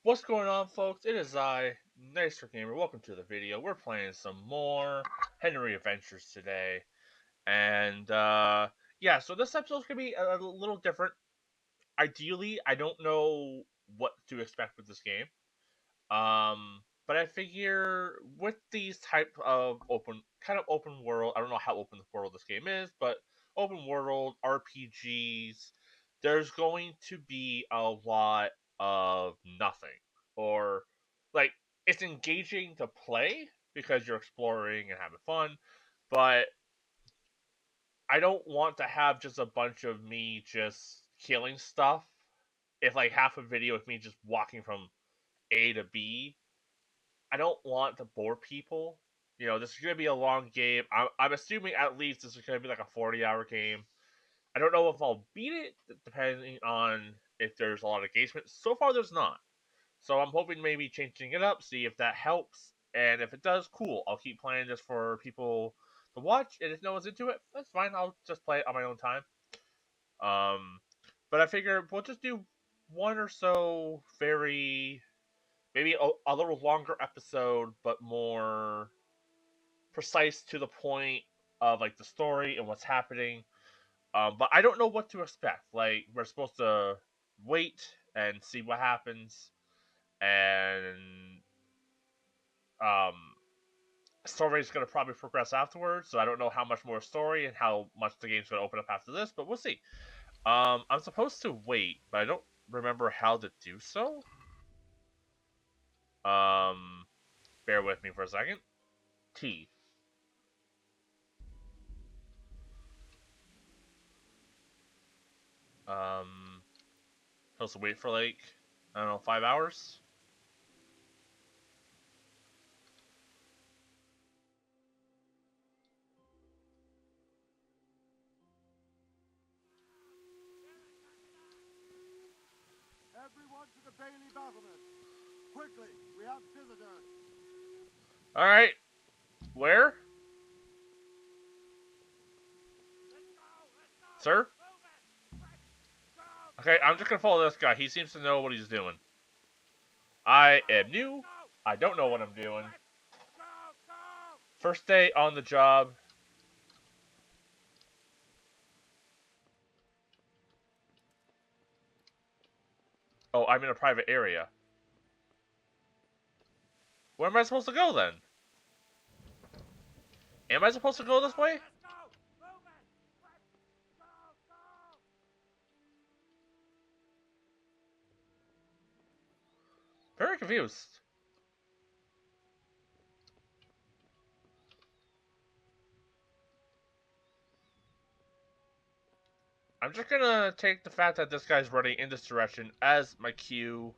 What's going on, folks? It is I, Nightstargamer. Welcome to the video. We're playing some more Henry Adventures today. And, yeah, so this episode's gonna be a little different. Ideally, I don't know what to expect with this game. But I figure with these type of open world, I don't know how open the world this game is, but open world RPGs, there's going to be a lot of nothing. Or, like, it's engaging to play because you're exploring and having fun, but I don't want to have just a bunch of me just killing stuff. If, like, half a video is me just walking from A to B, I don't want to bore people. You know, this is going to be a long game. I'm assuming at least this is going to be like a 40-hour game. I don't know if I'll beat it, depending on if there's a lot of engagement. So far, there's not. So I'm hoping maybe changing it up, see if that helps. And if it does, cool. I'll keep playing this for people to watch. And if no one's into it, that's fine. I'll just play it on my own time. Um, but I figure we'll just do one or so very maybe a little longer episode, but more precise to the point of like the story and what's happening. But I don't know what to expect. Like we're supposed to wait and see what happens, and um, story is going to probably progress afterwards. So I don't know how much more story and how much the game's going to open up after this, but we'll see. I'm supposed to wait, but I don't remember how to do so. Um, bear with me for a second. T. Supposed to wait for like, I don't know, 5 hours? Everyone to the Bailey battlement. Quickly, we have visitors. Alright. Where? Sir? Okay, I'm just gonna follow this guy. He seems to know what he's doing. I am new. I don't know what I'm doing. First day on the job. Oh, I'm in a private area. Where am I supposed to go then? Am I supposed to go this way? Very confused. I'm just gonna take the fact that this guy's running in this direction as my cue.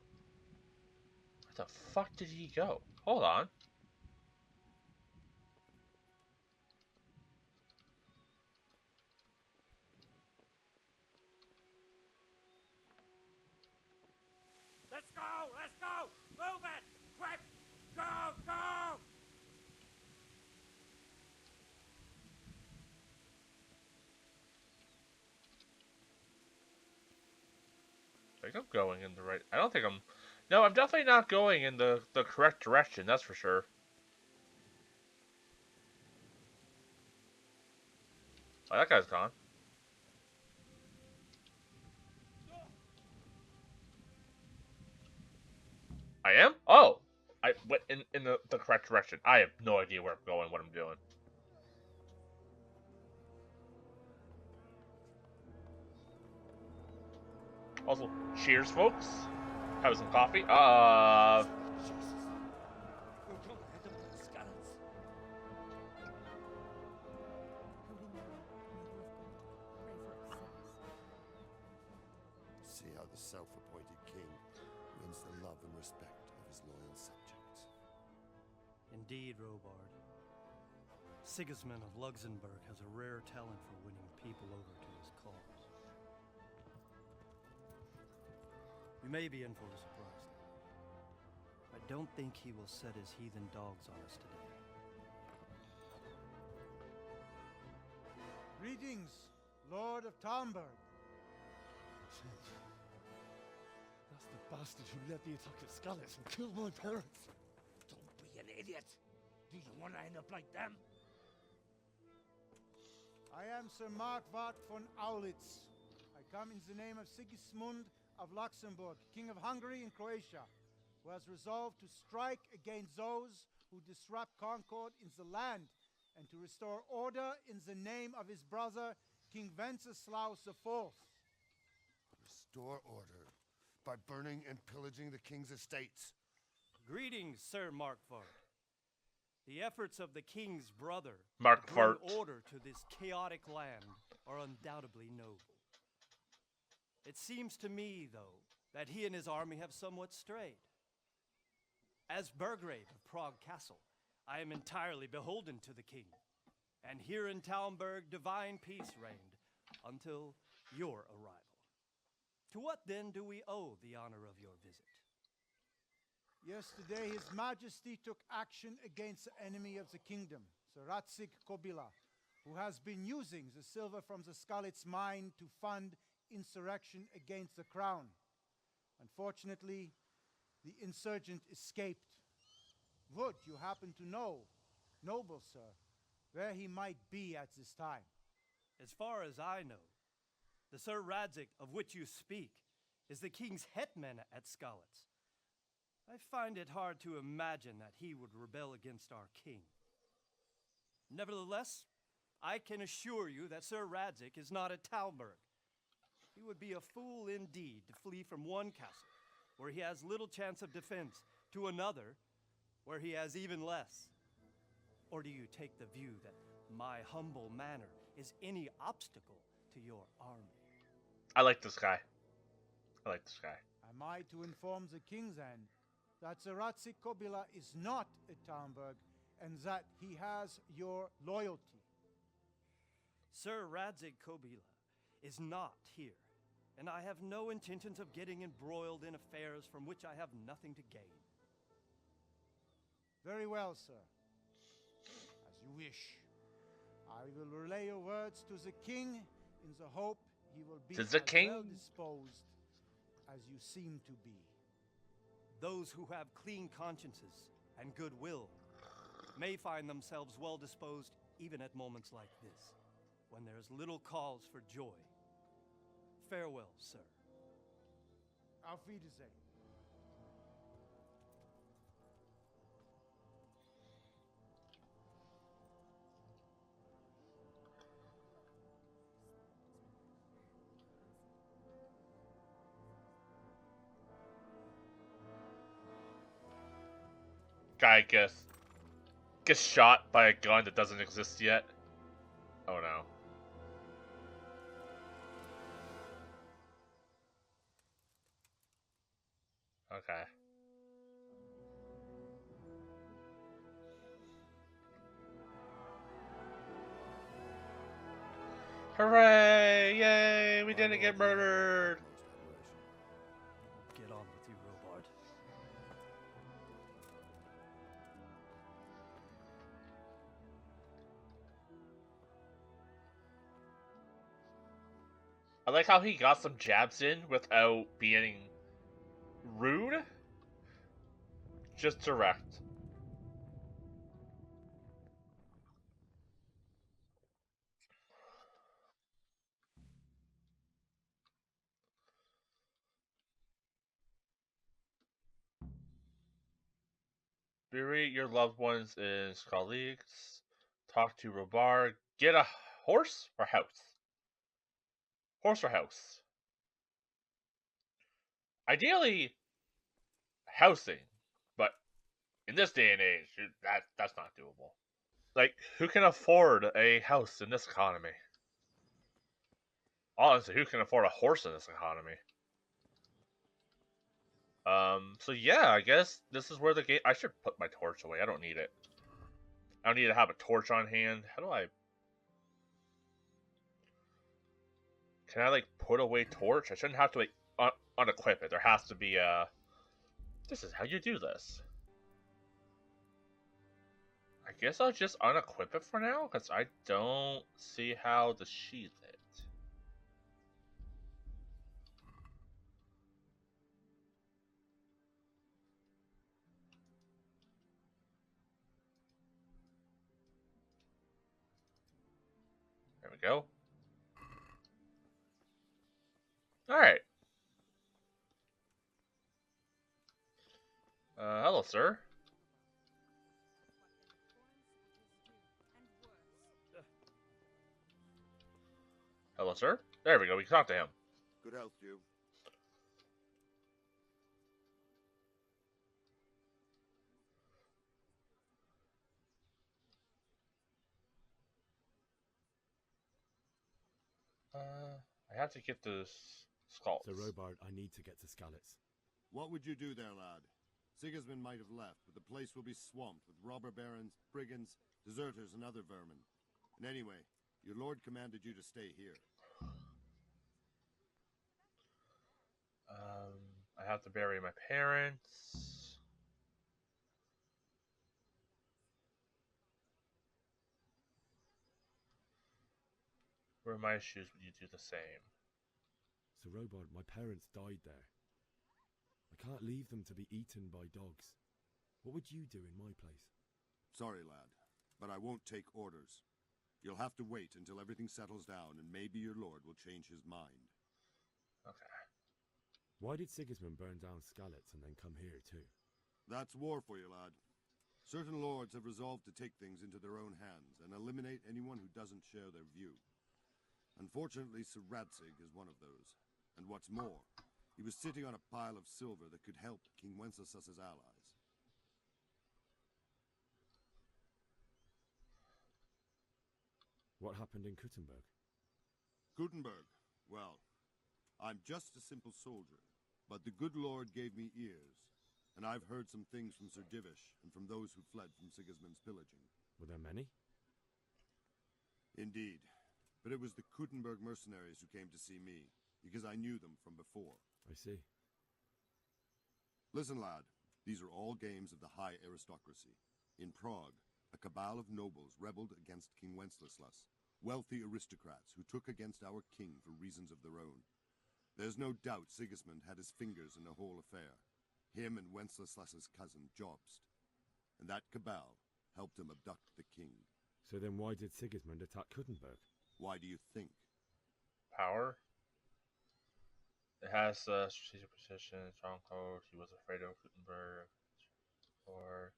Where the fuck did he go? Hold on. Let's go! Let's go! Move it! Quick! Go! Go! I think I'm going in the right. I don't think I'm. No, I'm definitely not going in the correct direction. That's for sure. Oh, that guy's gone. I am? Oh! I went in the correct direction. I have no idea where I'm going, what I'm doing. Also, cheers, folks. Have some coffee. See how the self-appointed king wins the love and respect of his loyal subjects. Indeed, Robard. Sigismund of Luxembourg has a rare talent for winning people over to his cause. We may be in for a surprise, though. I don't think he will set his heathen dogs on us today. Greetings, Lord of Talmberg. That's the bastard who led the attack at Scarlet and killed my parents. Don't be an idiot. Do you want to end up like them? I am Sir Markvart von Aulitz. I come in the name of Sigismund of Luxembourg, King of Hungary and Croatia, who has resolved to strike against those who disrupt concord in the land and to restore order in the name of his brother, King Wenceslaus IV. Restore order by burning and pillaging the king's estates. Greetings, Sir Markvart. The efforts of the king's brother Markvart. to bring order to this chaotic land are undoubtedly noble. It seems to me, though, that he and his army have somewhat strayed. As Burgrave of Prague Castle, I am entirely beholden to the king, and here in Talmberg divine peace reigned until your arrival. To what then do we owe the honor of your visit? Yesterday, His Majesty took action against the enemy of the kingdom, Sir Ratsig Kobila, who has been using the silver from the Skalitz mine to fund insurrection against the crown. Unfortunately, the insurgent escaped. Would you happen to know, noble sir, where he might be at this time? As far as I know, the Sir Radzik of which you speak is the king's hetman at Skalitz. I find it hard to imagine that he would rebel against our king. Nevertheless, I can assure you that Sir Radzik is not at Talmberg. He would be a fool indeed to flee from one castle, where he has little chance of defense, to another, where he has even less. Or do you take the view that my humble manner is any obstacle to your army? I like this guy. I like this guy. Am I to inform the king then that Sir Ratsig Kobila is not at Talmberg and that he has your loyalty? Sir Radzik Kobila is not here, and I have no intentions of getting embroiled in affairs from which I have nothing to gain. Very well, sir. As you wish. I will relay your words to the king in the hope he will be To the as king? well disposed as you seem to be. Those who have clean consciences and goodwill may find themselves well disposed even at moments like this, when there is little cause for joy. Farewell, sir. Auf Wiedersehen. Guy gets shot by a gun that doesn't exist yet. Oh no. Okay. Hooray! Yay! We didn't get murdered! Get on with you, Robard. I like how he got some jabs in without being rude. Just direct. Bury your loved ones in Skalix. Talk to Robar. Get a horse or house? Horse or house? Ideally, housing. But in this day and age, that's not doable. Like, who can afford a house in this economy? Honestly, who can afford a horse in this economy? So yeah, I guess this is where the game... I should put my torch away. I don't need it. I don't need to have a torch on hand. How do I... Can I, like, put away torch? I shouldn't have to, like, unequip it. There has to be a... This is how you do this. I guess I'll just unequip it for now, because I don't see how to sheath it. we go. Alright. Hello, sir. Hello, sir. There we go. We can talk to him. Good health to you. I have to get those skulls. So, Robard, I need to get to Skalitz. What would you do there, lad? Sigismund might have left, but the place will be swamped with robber barons, brigands, deserters, and other vermin. And anyway, your lord commanded you to stay here. I have to bury my parents. Wear my shoes. Would you do the same? So, Robard, my parents died there. I can't leave them to be eaten by dogs. What would you do in my place? Sorry, lad, but I won't take orders. You'll have to wait until everything settles down, and maybe your lord will change his mind. Okay. Why did Sigismund burn down Skalitz and then come here too? That's war for you, lad. Certain lords have resolved to take things into their own hands and eliminate anyone who doesn't share their view. Unfortunately, Sir Radzig is one of those. And what's more, he was sitting on a pile of silver that could help King Wenceslas's allies. What happened in Kuttenberg? Gutenberg, well, I'm just a simple soldier, but the good Lord gave me ears, and I've heard some things from Sir Divish and from those who fled from Sigismund's pillaging. Were there many? Indeed, but it was the Kuttenberg mercenaries who came to see me, because I knew them from before. I see. Listen, lad, these are all games of the high aristocracy. In Prague, a cabal of nobles rebelled against King Wenceslas, wealthy aristocrats who took against our king for reasons of their own. There's no doubt Sigismund had his fingers in the whole affair. Him and Wenceslas's cousin, Jobst. And that cabal helped him abduct the king. So then why did Sigismund attack Kuttenberg? Why do you think? Power. It has a strategic position, stronghold. He was afraid of Gutenberg. Or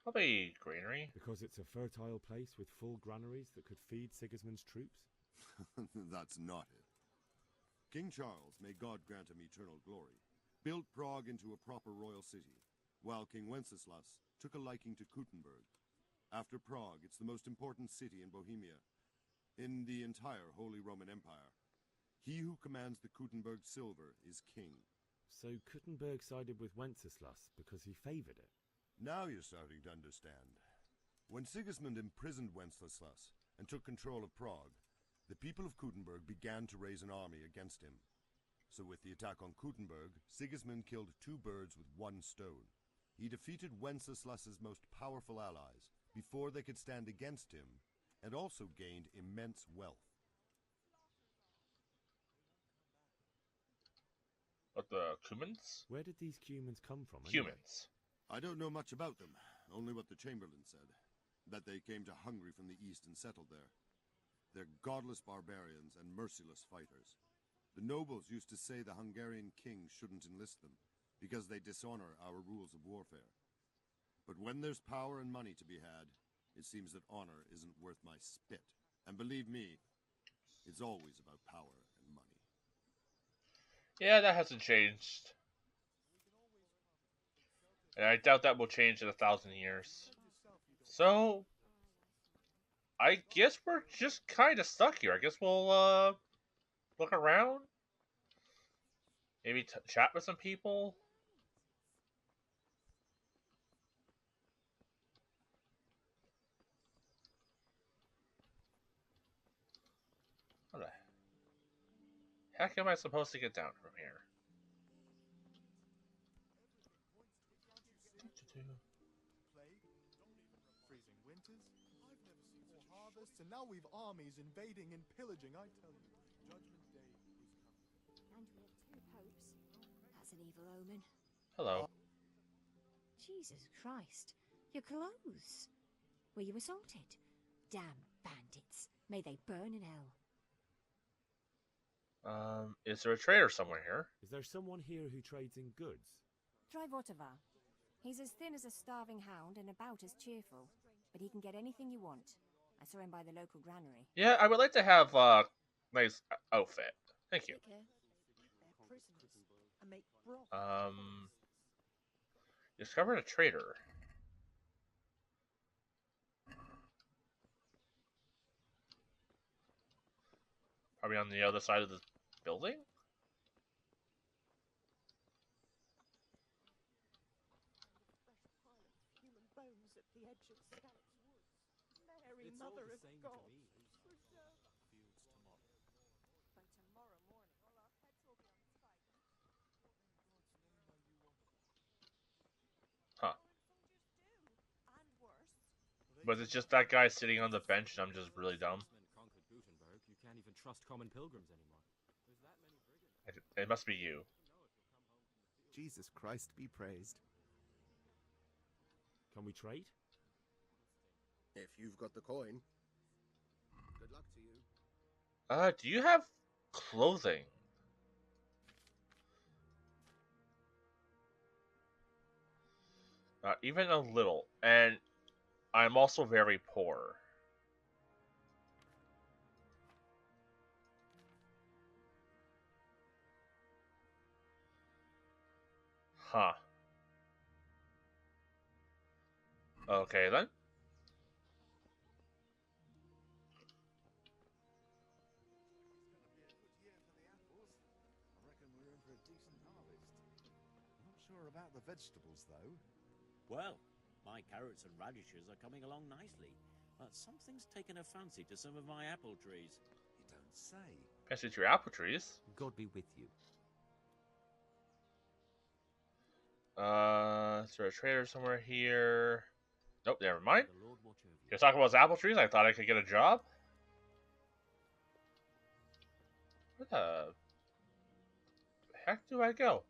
probably granary. Because it's a fertile place with full granaries that could feed Sigismund's troops? That's not it. King Charles, may God grant him eternal glory, built Prague into a proper royal city, while King Wenceslas took a liking to Kuttenberg. After Prague, it's the most important city in Bohemia, in the entire Holy Roman Empire. He who commands the Kuttenberg silver is king. So Kuttenberg sided with Wenceslas because he favored it? Now you're starting to understand. When Sigismund imprisoned Wenceslas and took control of Prague, the people of Kuttenberg began to raise an army against him. So with the attack on Kuttenberg, Sigismund killed two birds with one stone. He defeated Wenceslas's most powerful allies before they could stand against him, and also gained immense wealth. What, the Cumans? Where did these Cumans come from anyway? Humans. I don't know much about them, only what the Chamberlain said, that they came to Hungary from the east and settled there. They're godless barbarians and merciless fighters. The nobles used to say the Hungarian king shouldn't enlist them, because they dishonor our rules of warfare. But when there's power and money to be had, it seems that honor isn't worth my spit. And believe me, it's always about power and money. Yeah, that hasn't changed. And I doubt that will change in 1,000 years. So, I guess we're just kind of stuck here. I guess we'll, look around. Maybe chat with some people. How the heck am I supposed to get down from here? Freezing winters. I've never seen more harvests, and now we've armies invading and pillaging. I tell you, Judgment Day is coming. And we have two popes. That's an evil omen. Hello. Jesus Christ. Your clothes. Were you assaulted? Damn bandits. May they burn in hell. Is there a trader somewhere here? Is there someone here who trades in goods? Try Votava. He's as thin as a starving hound and about as cheerful, but he can get anything you want. I saw him by the local granary. Yeah, I would like to have a nice outfit. Thank you. Discovered a trader. Probably on the other side of the building? It's all the same to me. Huh. But it's just that guy sitting on the bench and I'm just really dumb. You can't even trust common pilgrims anymore. There's that many brigands. It must be you. Jesus Christ be praised. Can we trade? If you've got the coin. Good luck to you. Do you have clothing? Even a little. And I'm also very poor. Huh. Okay then. Sure about the vegetables, though. Well, my carrots and radishes are coming along nicely, but something's taken a fancy to some of my apple trees. You don't say. Guess it's your apple trees. God be with you. Is there a trader somewhere here? Nope, never mind. The Lord watch over you. You're talking about those apple trees? I thought I could get a job. Where the heck do I go?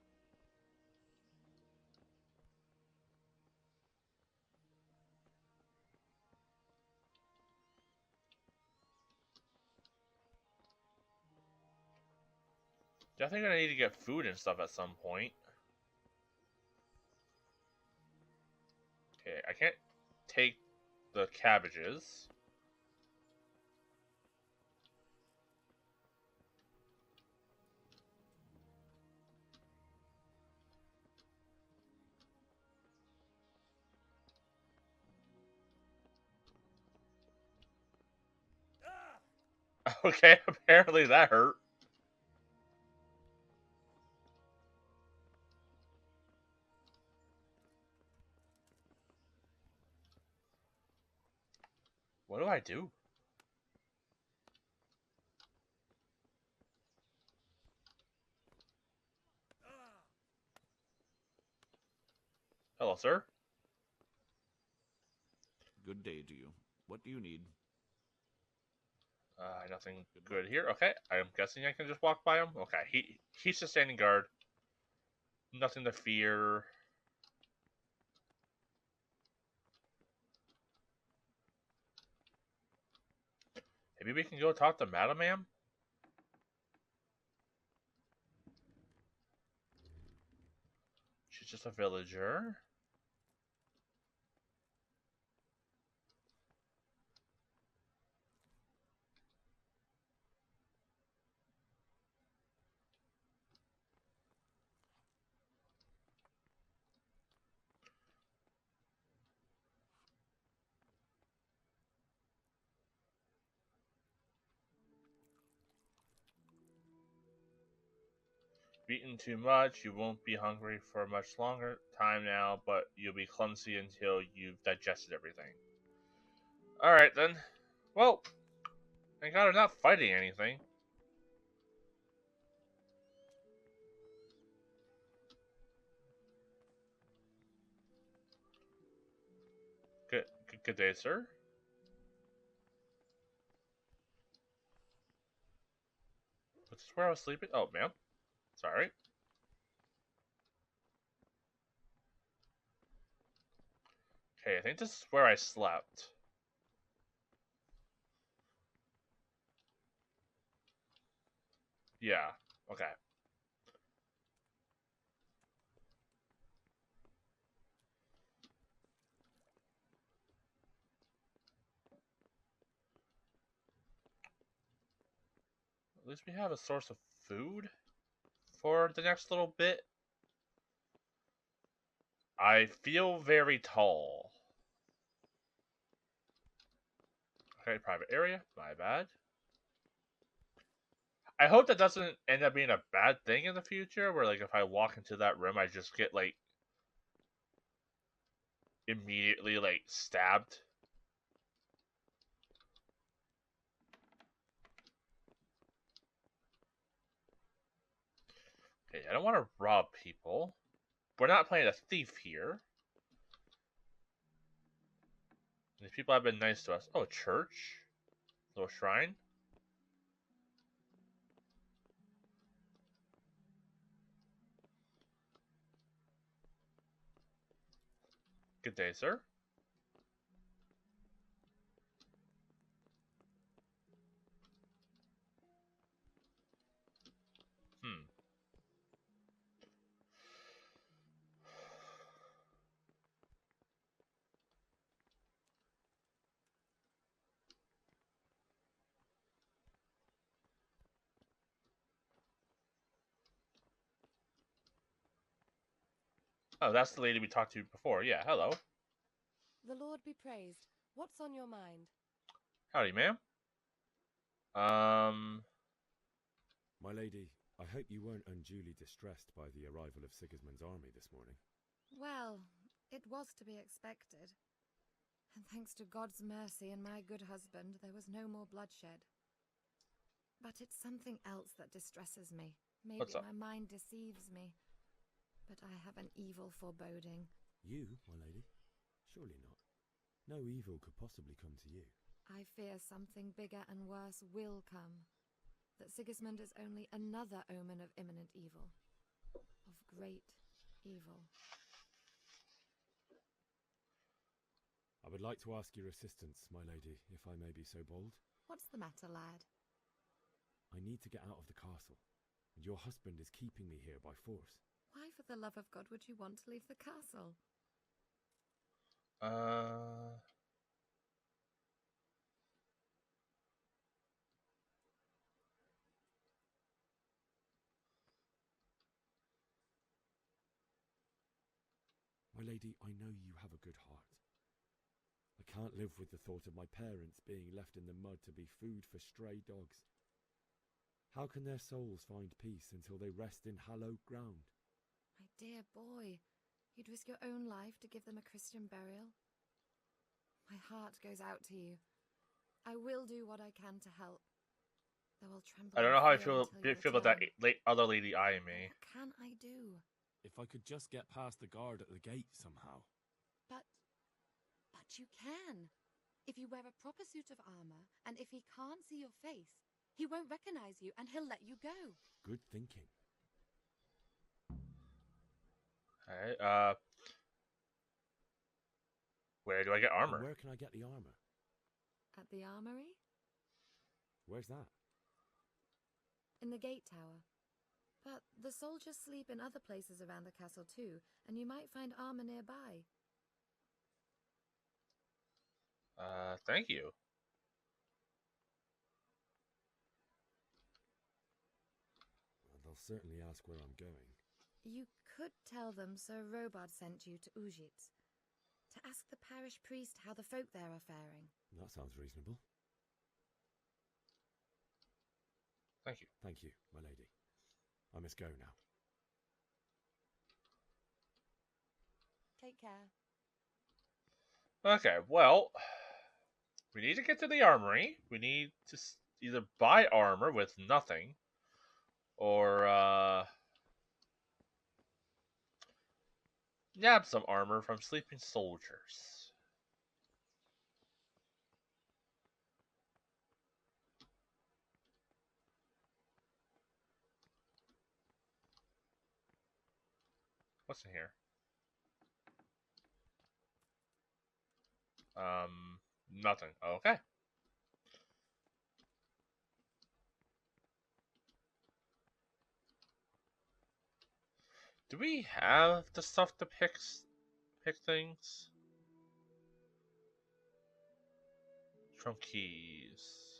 Definitely gonna need to get food and stuff at some point. Okay, I can't take the cabbages. Okay, apparently that hurt. What do I do? Hello, sir. Good day to you. What do you need? Nothing good here. Okay, I'm guessing I can just walk by him. Okay, he's just standing guard. Nothing to fear. Maybe we can go talk to Madam Ma'am? She's just a villager. Eaten too much, you won't be hungry for a much longer time now, but you'll be clumsy until you've digested everything. Alright then. Well, thank God I'm not fighting anything. Good day, sir. Was this where I was sleeping? Oh, ma'am. Sorry. Okay, I think this is where I slept. Yeah, okay. At least we have a source of food for the next little bit. I feel very tall. Okay, private area. My bad. I hope that doesn't end up being a bad thing in the future, where like if I walk into that room, I just get like immediately like stabbed. Okay, I don't want to rob people. We're not playing a thief here. These people have been nice to us. Oh, church? Little shrine? Good day, sir. Hmm. Oh, that's the lady we talked to before. Yeah, hello. The Lord be praised. What's on your mind? Howdy, ma'am. My lady, I hope you weren't unduly distressed by the arrival of Sigismund's army this morning. Well, it was to be expected. And thanks to God's mercy and my good husband, there was no more bloodshed. But it's something else that distresses me. Maybe What's up? my mind deceives me. But I have an evil foreboding. You, my lady? Surely not. No evil could possibly come to you. I fear something bigger and worse will come. That Sigismund is only another omen of imminent evil. Of great evil. I would like to ask your assistance, my lady, if I may be so bold. What's the matter, lad? I need to get out of the castle, and your husband is keeping me here by force. Why, for the love of God, would you want to leave the castle? My lady, I know you have a good heart. I can't live with the thought of my parents being left in the mud to be food for stray dogs. How can their souls find peace until they rest in hallowed ground? My dear boy, you'd risk your own life to give them a Christian burial? My heart goes out to you. I will do what I can to help. Though I'll tremble. I don't know how I feel about that other lady eyeing me. What can I do? If I could just get past the guard at the gate somehow. But you can. If you wear a proper suit of armor, and if he can't see your face, he won't recognize you, and he'll let you go. Good thinking. Alright, where do I get armor? And where can I get the armor? At the armory? Where's that? In the gate tower. But the soldiers sleep in other places around the castle too, and you might find armor nearby. Thank you. Well, they'll certainly ask where I'm going. You could tell them Sir Robard sent you to Ujitz, to ask the parish priest how the folk there are faring. That sounds reasonable. Thank you. Thank you, my lady. I must go now. Take care. Okay, well, we need to get to the armory. We need to either buy armor with nothing, or nab some armor from sleeping soldiers. What's in here? Nothing. Okay. Do we have the stuff to pick things? Trump keys.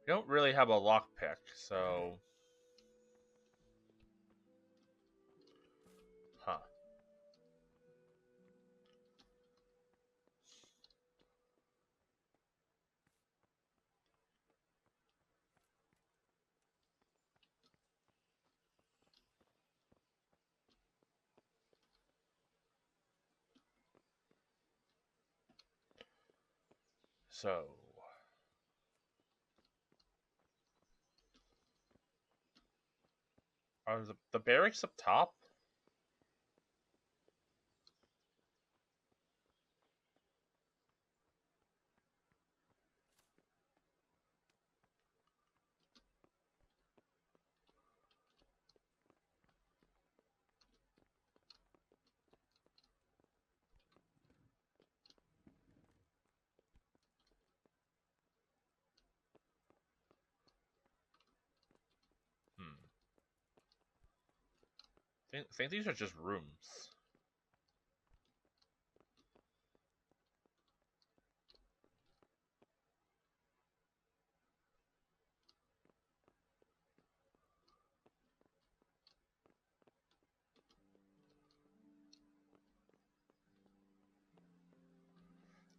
We don't really have a lockpick, so... Huh. So... Are the barracks up top? I think these are just rooms.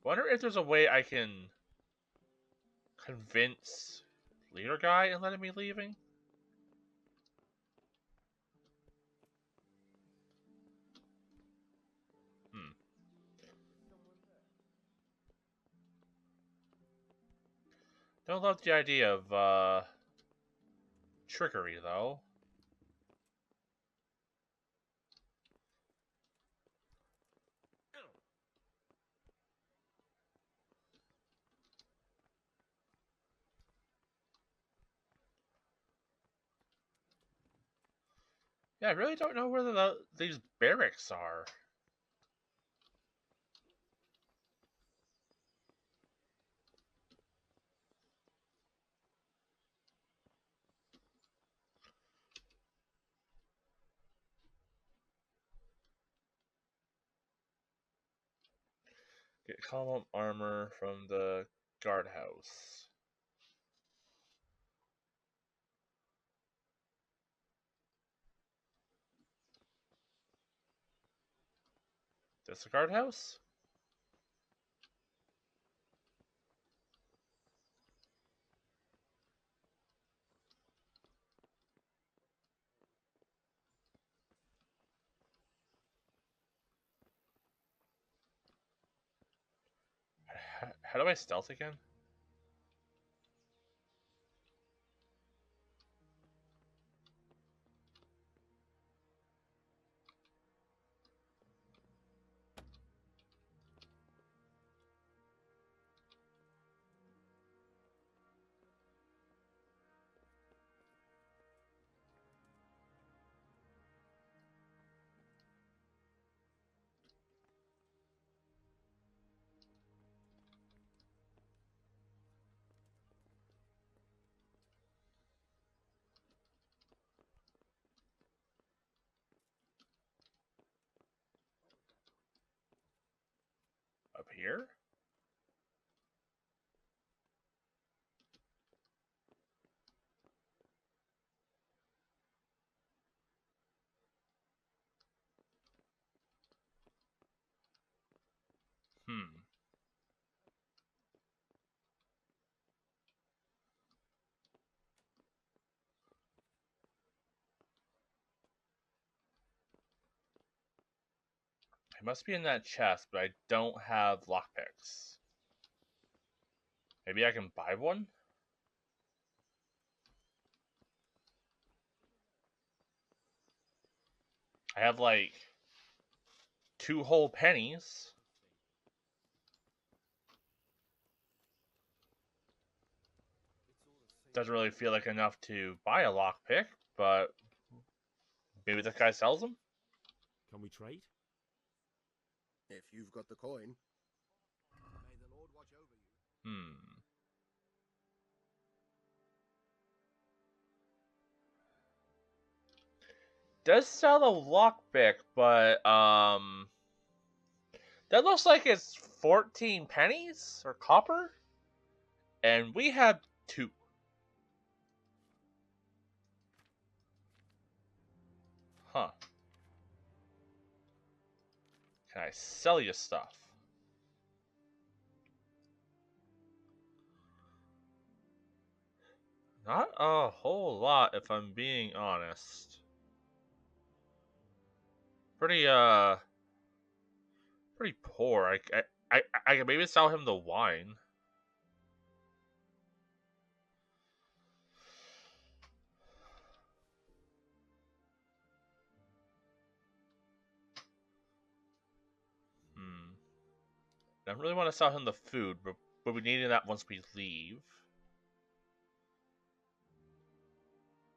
Wonder if there's a way I can convince leader guy and let him be leaving? Don't love the idea of, trickery, though. Yeah, I really don't know where these barracks are. Get column armor from the guardhouse. This the guardhouse? How do I stealth again? Up here? It must be in that chest, but I don't have lockpicks. Maybe I can buy one? I have like 2 whole pennies. Doesn't really feel like enough to buy a lockpick, but maybe this guy sells them? Can we trade? If you've got the coin. May the Lord watch over you. Does sell a lockpick, but that looks like it's 14 pennies or copper, and we have 2. Huh. Can I sell you stuff? Not a whole lot, if I'm being honest. Pretty poor. I can maybe sell him the wine. I don't really want to sell him the food, but we need that once we leave.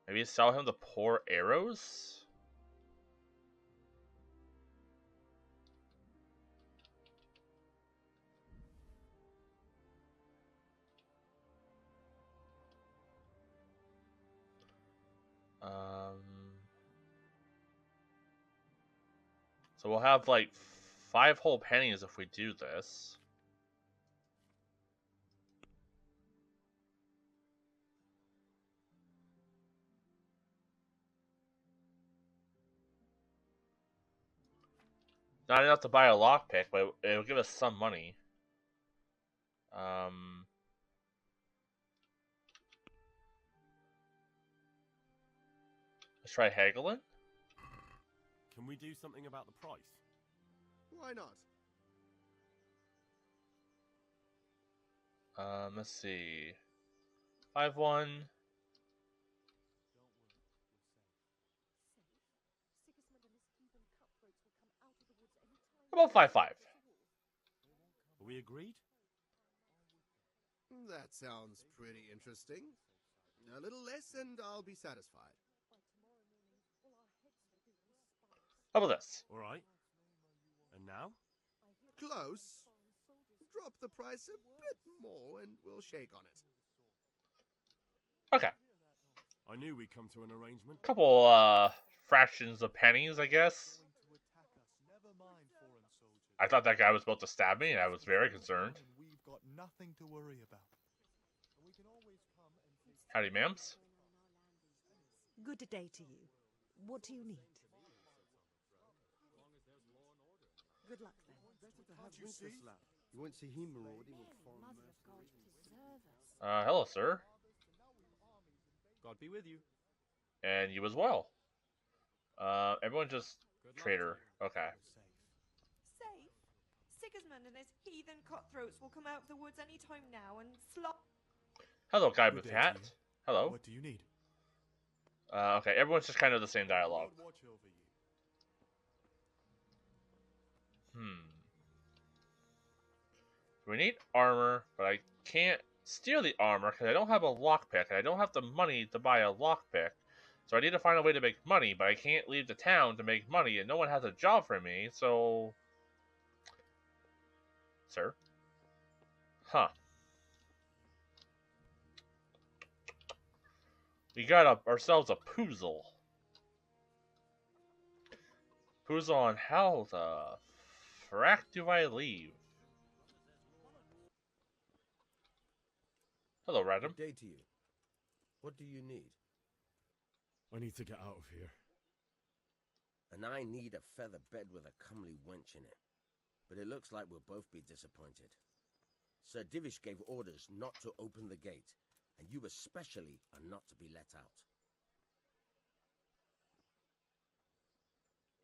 Maybe sell him the poor arrows? So we'll have like 5 whole pennies if we do this. Not enough to buy a lockpick, but it'll give us some money. Let's try haggling. Can we do something about the price? Why not? Let's see. 5-1. About 5-5. Are we agreed? That sounds pretty interesting. A little less and I'll be satisfied. How about this? All right. And now? Close. Drop the price a bit more and we'll shake on it. Okay. I knew we'd come to an arrangement. Couple fractions of pennies, I guess. I thought that guy was about to stab me, and I was very concerned. We've got nothing to worry about. We can always come and Howdy, ma'ams. Good day to you. What do you need? Good luck then. You won't see him marauding or Hello, sir. God be with you. And you as well. Everyone just trader. Okay. Safe? Sigismund and his heathen cutthroats will come out of the woods any time now and slop. Hello, guy Good with day hat. to you. Hello. What do you need? Okay, everyone's just kind of the same dialogue. Lord watch over you. We need armor, but I can't steal the armor because I don't have a lockpick, and I don't have the money to buy a lockpick. So I need to find a way to make money, but I can't leave the town to make money, and no one has a job for me, so... Sir? Huh. We got ourselves a poozle. Poozle on how the frack do I leave? Hello, Radom. Good day to you. What do you need? I need to get out of here. And I need a feather bed with a comely wench in it. But it looks like we'll both be disappointed. Sir Divish gave orders not to open the gate, and you especially are not to be let out.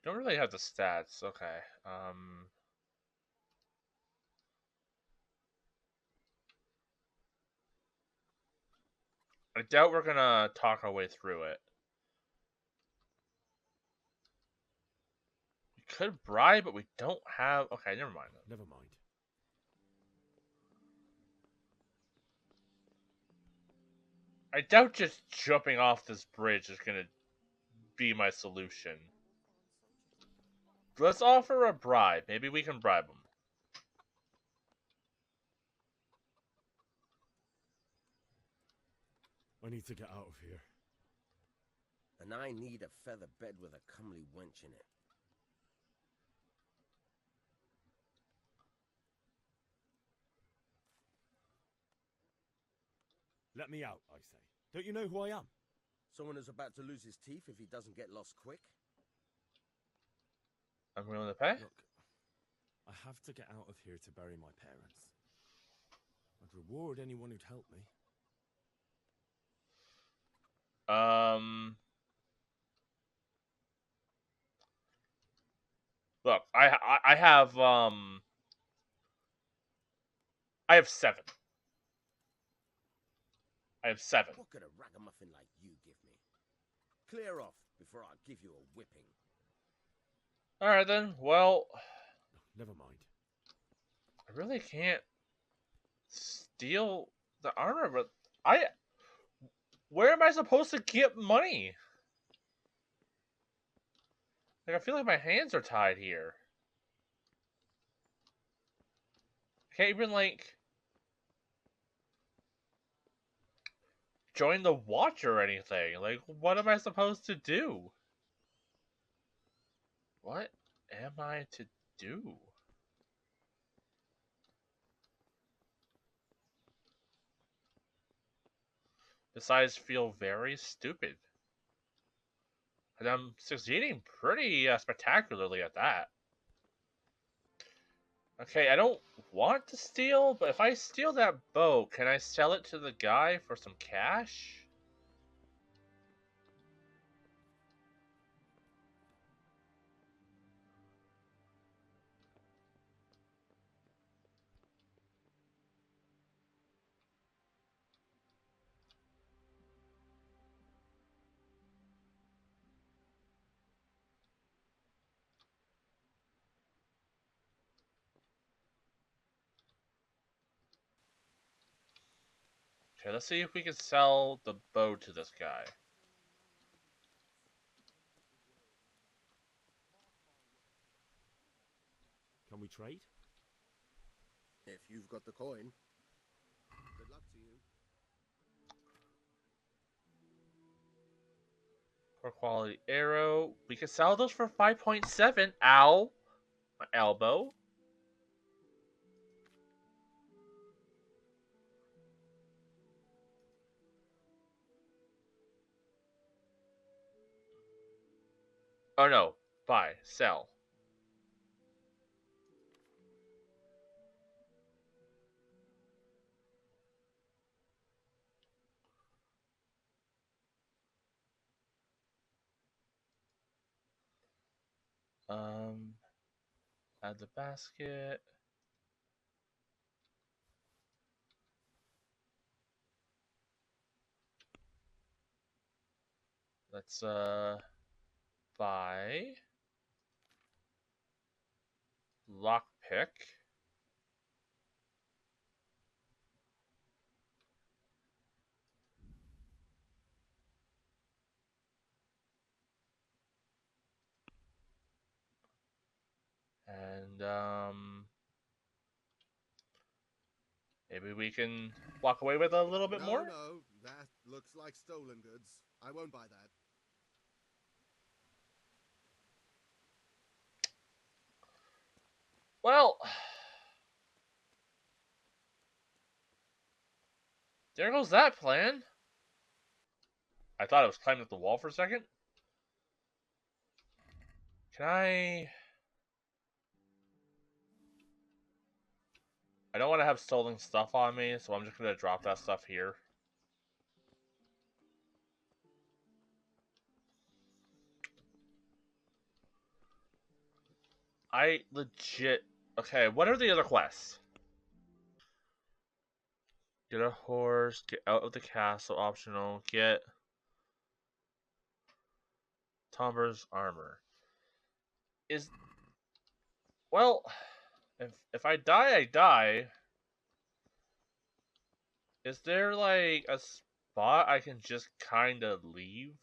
Don't really have the stats. Okay. I doubt we're gonna talk our way through it. We could bribe, but we don't have... Okay, never mind. Never mind. I doubt just jumping off this bridge is gonna be my solution. Let's offer a bribe. Maybe we can bribe him. I need to get out of here. And I need a feather bed with a comely wench in it. Let me out, I say. Don't you know who I am? Someone who's about to lose his teeth if he doesn't get lost quick? I'm willing to pay. Look, I have to get out of here to bury my parents. I'd reward anyone who'd help me. Look, I have I have 7. I have 7. What could a ragamuffin like you give me? Clear off before I give you a whipping. Alright then, well... Never mind. I really can't steal the armor, but where am I supposed to get money? Like, I feel like my hands are tied here. I can't even, like, join the watch or anything. Like, what am I supposed to do? What am I to do? Besides feel very stupid. And I'm succeeding pretty spectacularly at that. Okay, I don't want to steal, but if I steal that bow, can I sell it to the guy for some cash? Okay, let's see if we can sell the bow to this guy. Can we trade? If you've got the coin. Good luck to you. Poor quality arrow. We can sell those for 5.7. Ow. My elbow. Oh no. Buy. Sell. Add the basket. Let's buy lockpick. And maybe we can walk away with a little bit more. No, that looks like stolen goods. I won't buy that. Well, there goes that plan. I thought I was climbing up the wall for a second. Can I don't want to have stolen stuff on me, so I'm just going to drop that stuff here. I legit... Okay, what are the other quests? Get a horse, get out of the castle, optional, get Tomber's armor. Well, if I die, I die. Is there like a thought I can just kind of leave.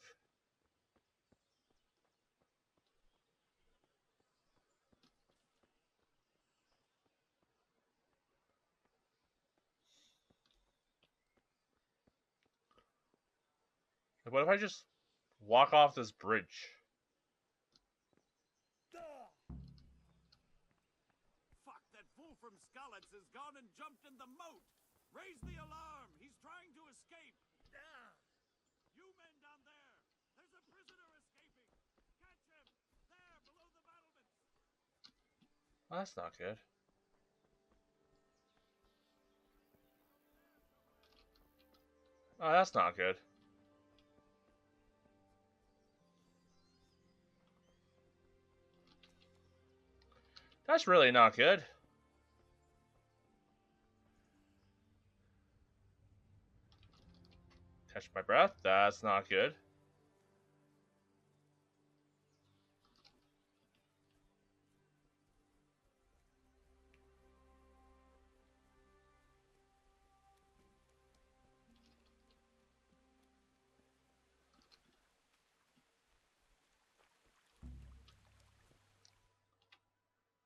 What if I just walk off this bridge? Fuck, that fool from Skalitz has gone and jumped in the moat! Raise the alarm! He's trying to escape! You men down there! There's a prisoner escaping! Catch him! There, below the battlements! Well, that's not good. Oh, that's not good. That's really not good. Catch my breath. That's not good.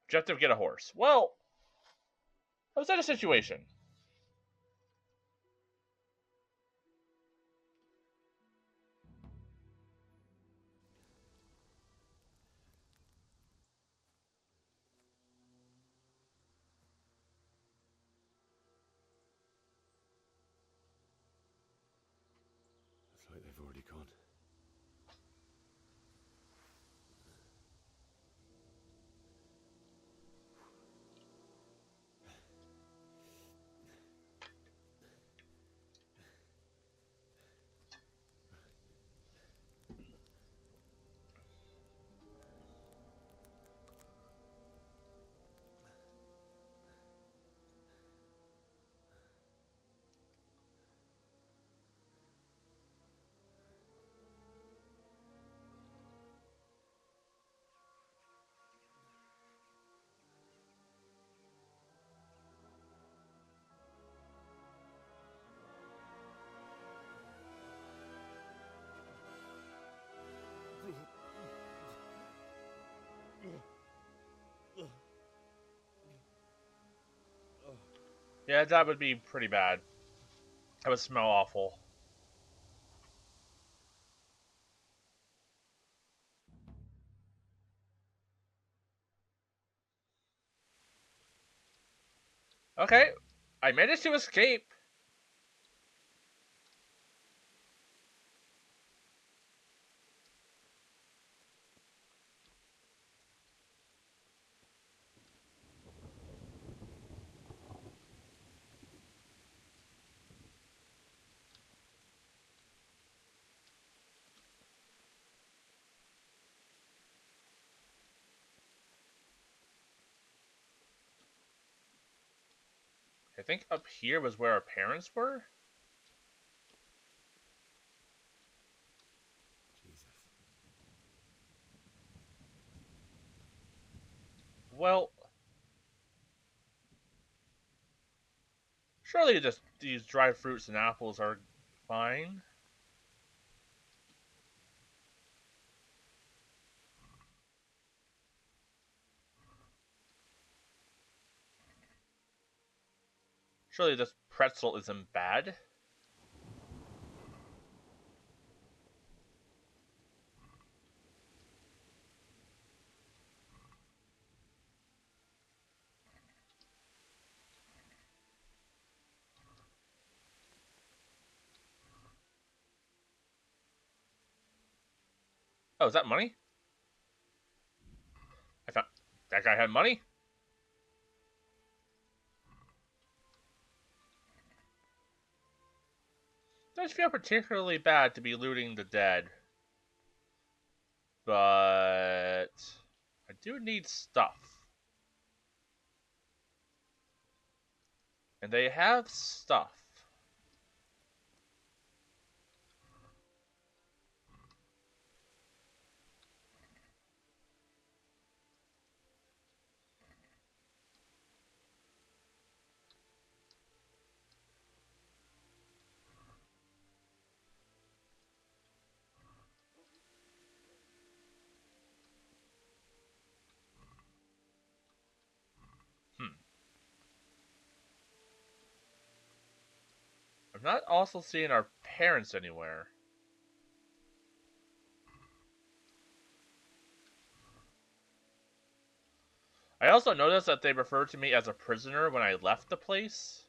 Objective: get a horse. Well, I was in a situation. Looks like they've already gone. Yeah, that would be pretty bad. That would smell awful. Okay, I managed to escape. I think up here was where our parents were. Jesus. Well, surely just these dried fruits and apples are fine. Surely this pretzel isn't bad. Oh, is that money? I found that guy had money. Doesn't feel particularly bad to be looting the dead, but I do need stuff. And they have stuff. I'm not also seeing our parents anywhere. I also noticed that they referred to me as a prisoner when I left the place.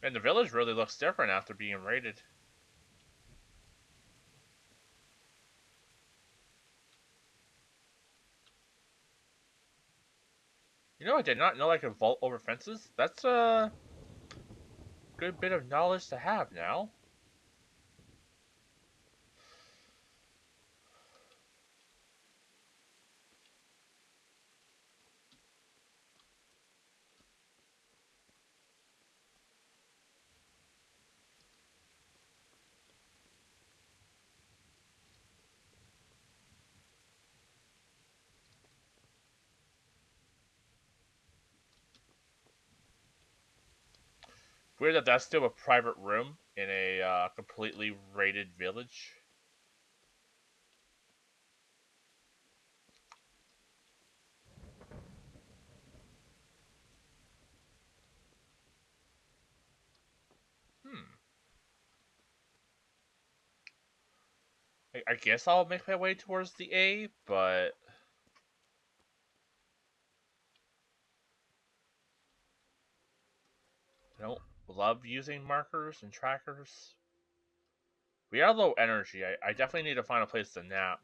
And the village really looks different after being raided. You know, I did not know I could vault over fences. That's a good bit of knowledge to have now. Weird that that's still a private room in a completely raided village. I guess I'll make my way towards the A, but I don't love using markers and trackers. We are low energy. I definitely need to find a place to nap.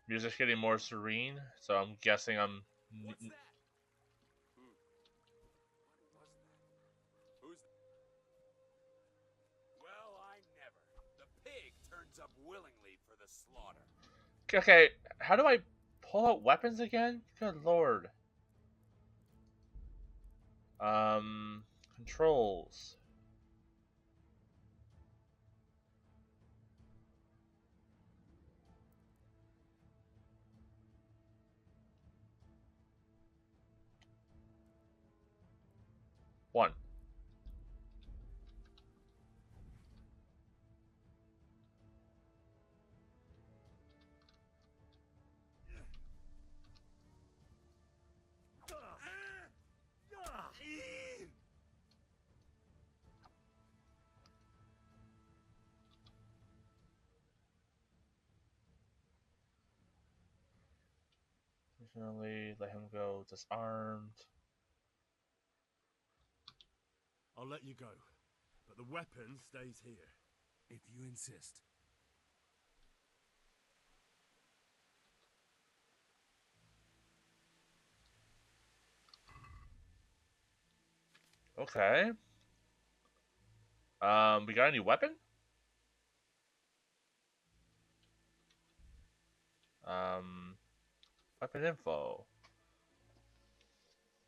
Music's getting more serene, so I'm guessing I'm. What's that? Who's Well, I never. The pig turns up willingly for the slaughter. Okay, how do I pull out weapons again? Good lord. Controls. One. Originally, let him go disarmed. I'll let you go, but the weapon stays here. If you insist. Okay. We got a new weapon? Weapon info.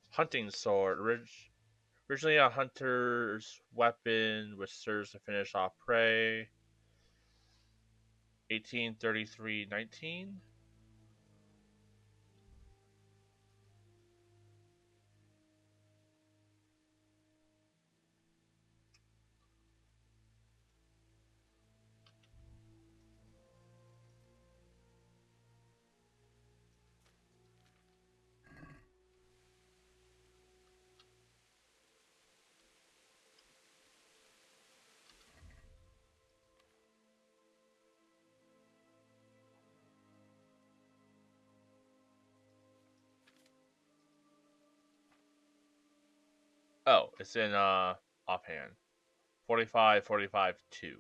Hunting sword. Originally a hunter's weapon, which serves to finish off prey. 1833-19. Oh, it's in offhand. 45, 45, 2.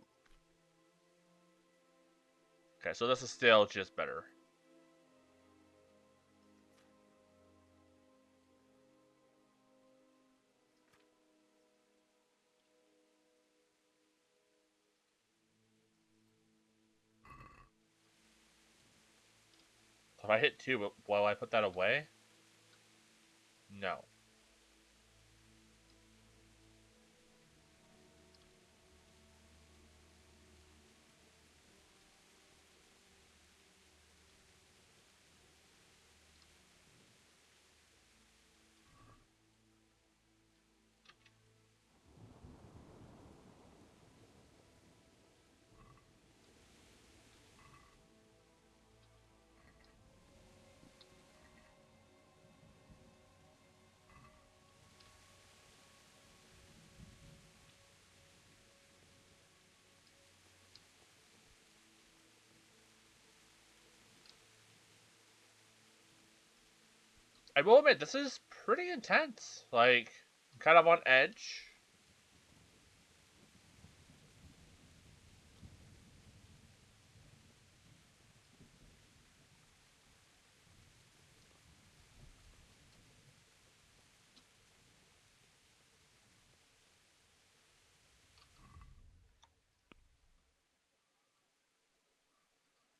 Okay, so this is still just better. If I hit 2, will I put that away? No. I will admit, this is pretty intense. Like, I'm kind of on edge.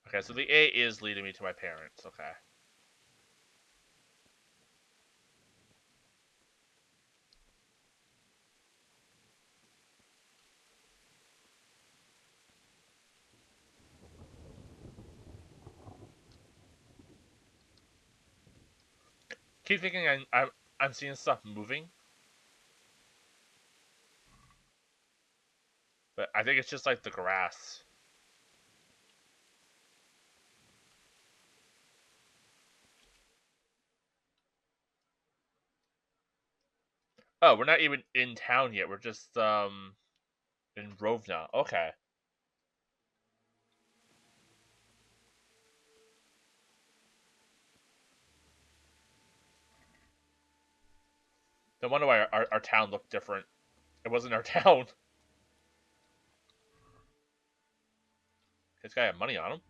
Okay, so the A is leading me to my parents. Okay. Keep thinking I'm seeing stuff moving, but I think it's just like the grass. Oh, we're not even in town yet. We're just in Rovna. Okay. No wonder why our town looked different. It wasn't our town. This guy had money on him.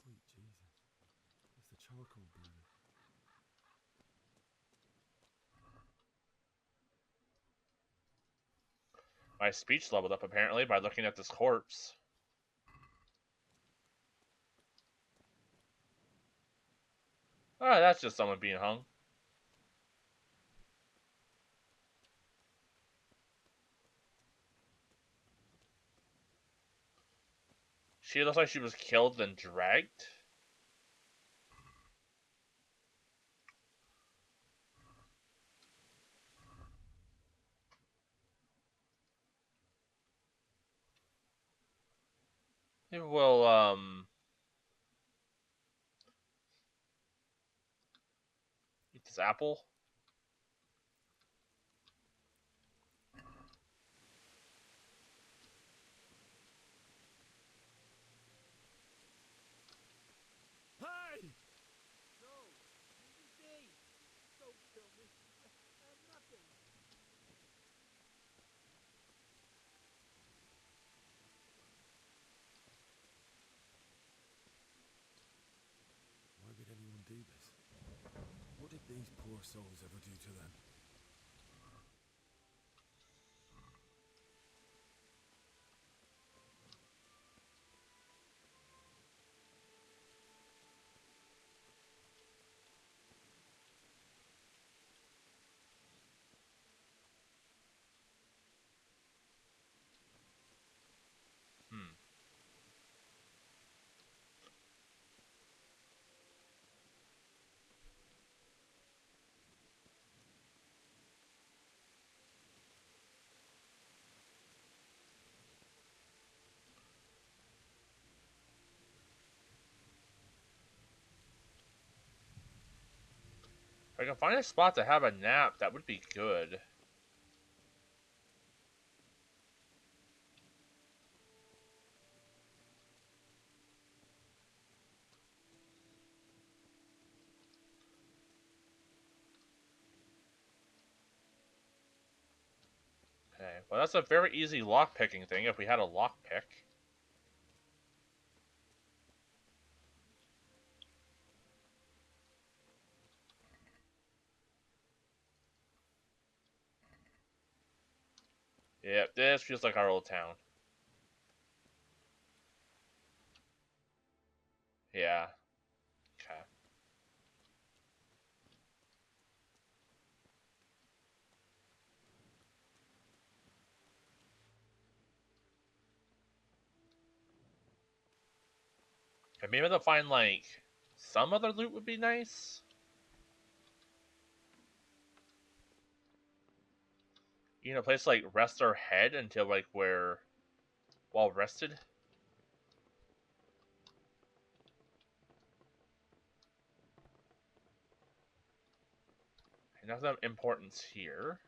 Sweet Jesus. It's the charcoal burner. My speech leveled up apparently by looking at this corpse. Oh, that's just someone being hung. She looks like she was killed and dragged. Maybe we'll eat this apple. Hey! No, leave me. Don't kill me. I have nothing. Why would anyone do this? What did these poor souls ever do to them? Hmm. I can find a spot to have a nap, that would be good. Okay, well that's a very easy lock-picking thing if we had a lock-pick. Yep, this feels like our old town. Yeah. Okay. And maybe they'll find, like, some other loot would be nice. You know, a place like rest our head until, like, we're well rested. Enough of importance here.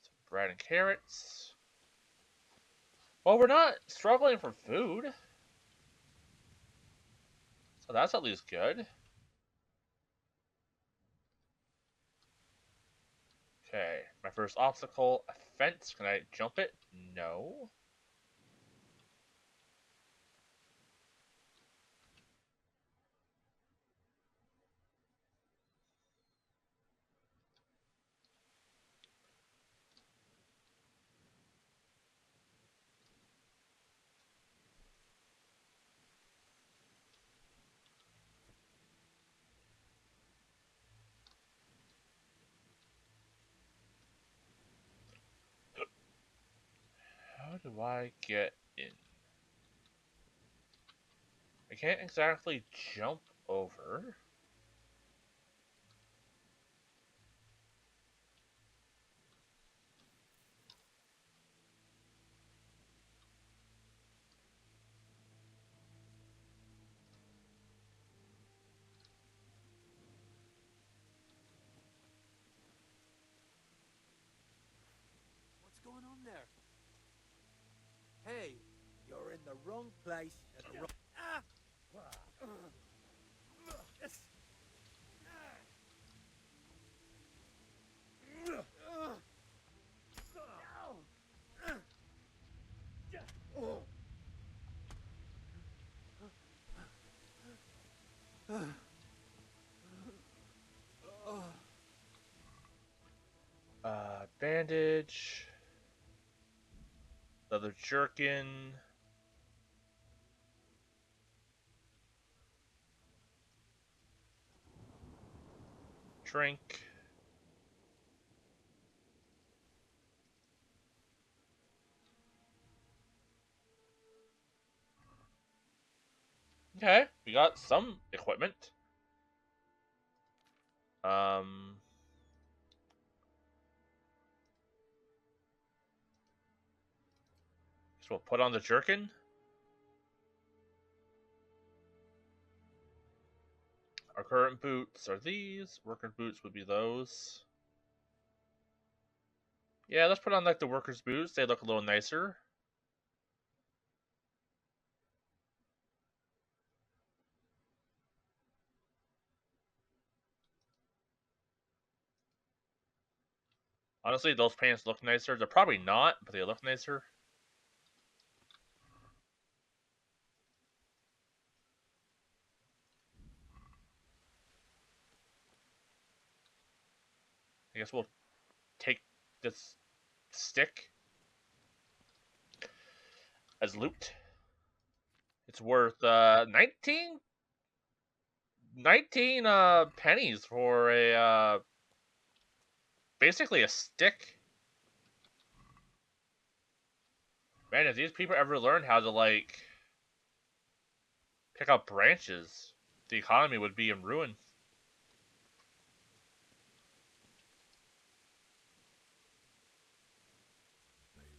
Some bread and carrots. Well, we're not struggling for food. So that's at least good. Okay, my first obstacle, a fence. Can I jump it? No. How do I get in? I can't exactly jump over. What's going on there? Hey, you're in the wrong place at the wrong... Ah! Bandage. Leather jerkin. Drink. Okay, we got some equipment. So we'll put on the jerkin. Our current boots are these. Worker boots would be those. Yeah, let's put on like the workers' boots. They look a little nicer. Honestly, those pants look nicer. They're probably not, but they look nicer. I guess we'll take this stick as loot. It's worth 19 pennies for a basically a stick. Man, if these people ever learned how to, like, pick up branches, the economy would be in ruin. Bailiff.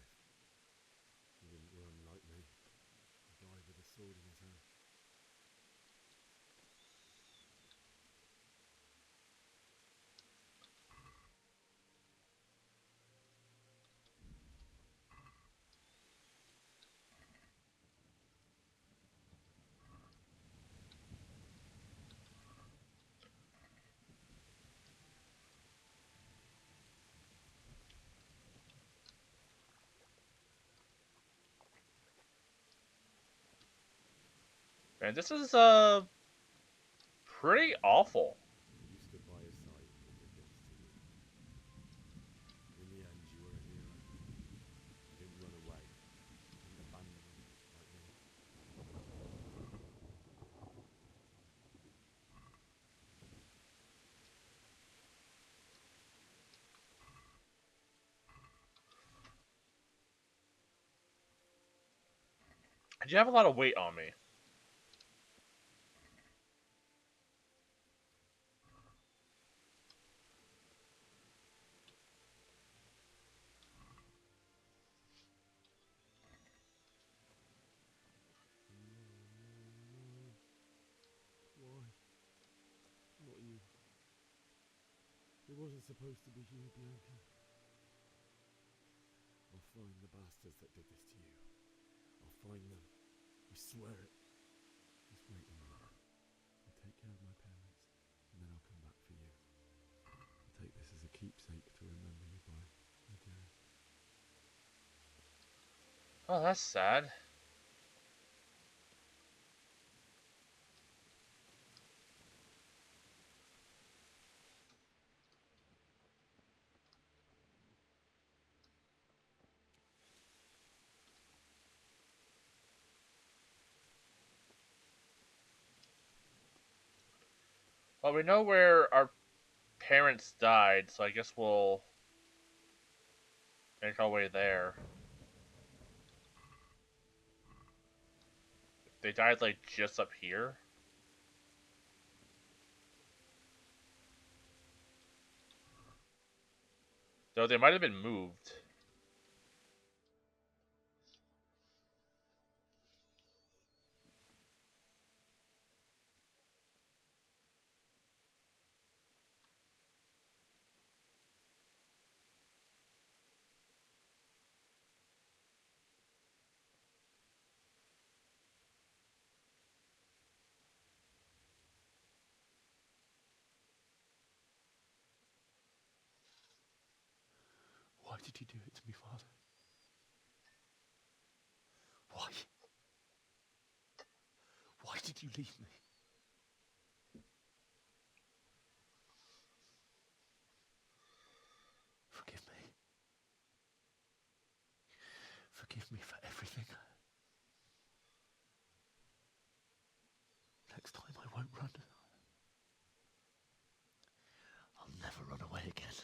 He didn't run like me. He died with a sword in his hand. Man, this is, pretty awful. You stood by his side and he did this to you. In the end, you were a hero. You didn't run away. You didn't abandon him like me. You have a lot of weight on me. Why? Not you. It wasn't supposed to be you, Bianca. I'll find the bastards that did this to you. I'll find them. I swear it. Just wait a minute. I'll take care of my parents, and then I'll come back for you. I'll take this as a keepsake to remember you by, okay? Oh, that's sad. Well, we know where our parents died, so I guess we'll make our way there. They died, like, just up here? Though they might have been moved. Why did you do it to me, Father? Why? Why did you leave me? Forgive me. Forgive me for everything. Next time I won't run. I'll never run away again.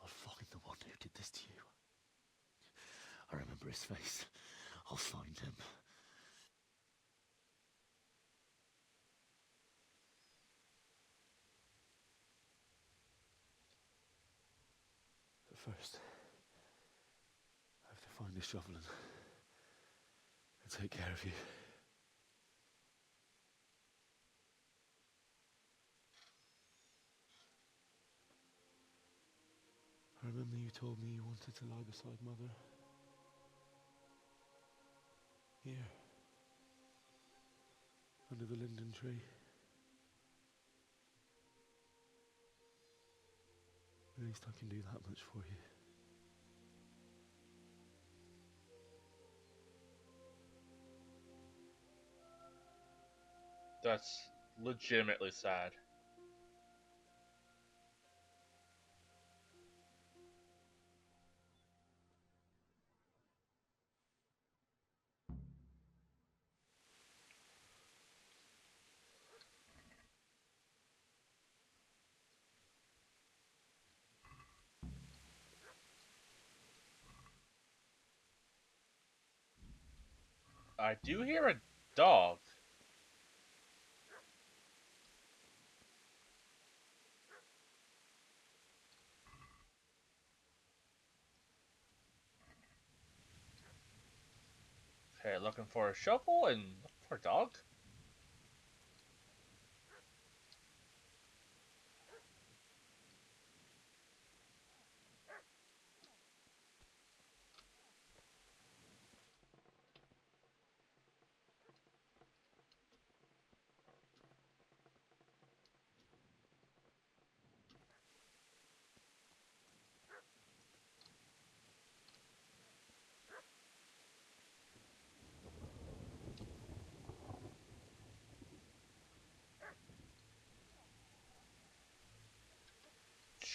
I'll find the one who did this to you. I remember his face. I'll find him. But first, I have to find a shovel and take care of you. I remember you told me you wanted to lie beside Mother. Here. Under the linden tree. At least I can do that much for you. That's legitimately sad. I do hear a dog. Okay, looking for a shovel and looking for a dog.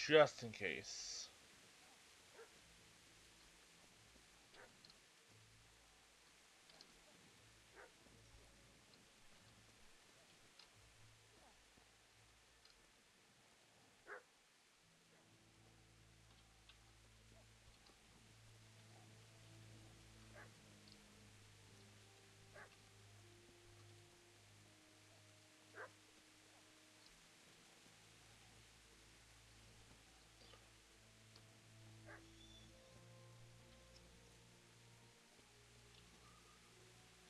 Just in case.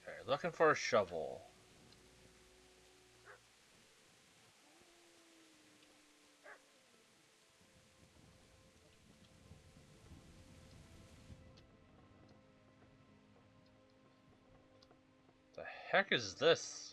Okay, looking for a shovel. The heck is this?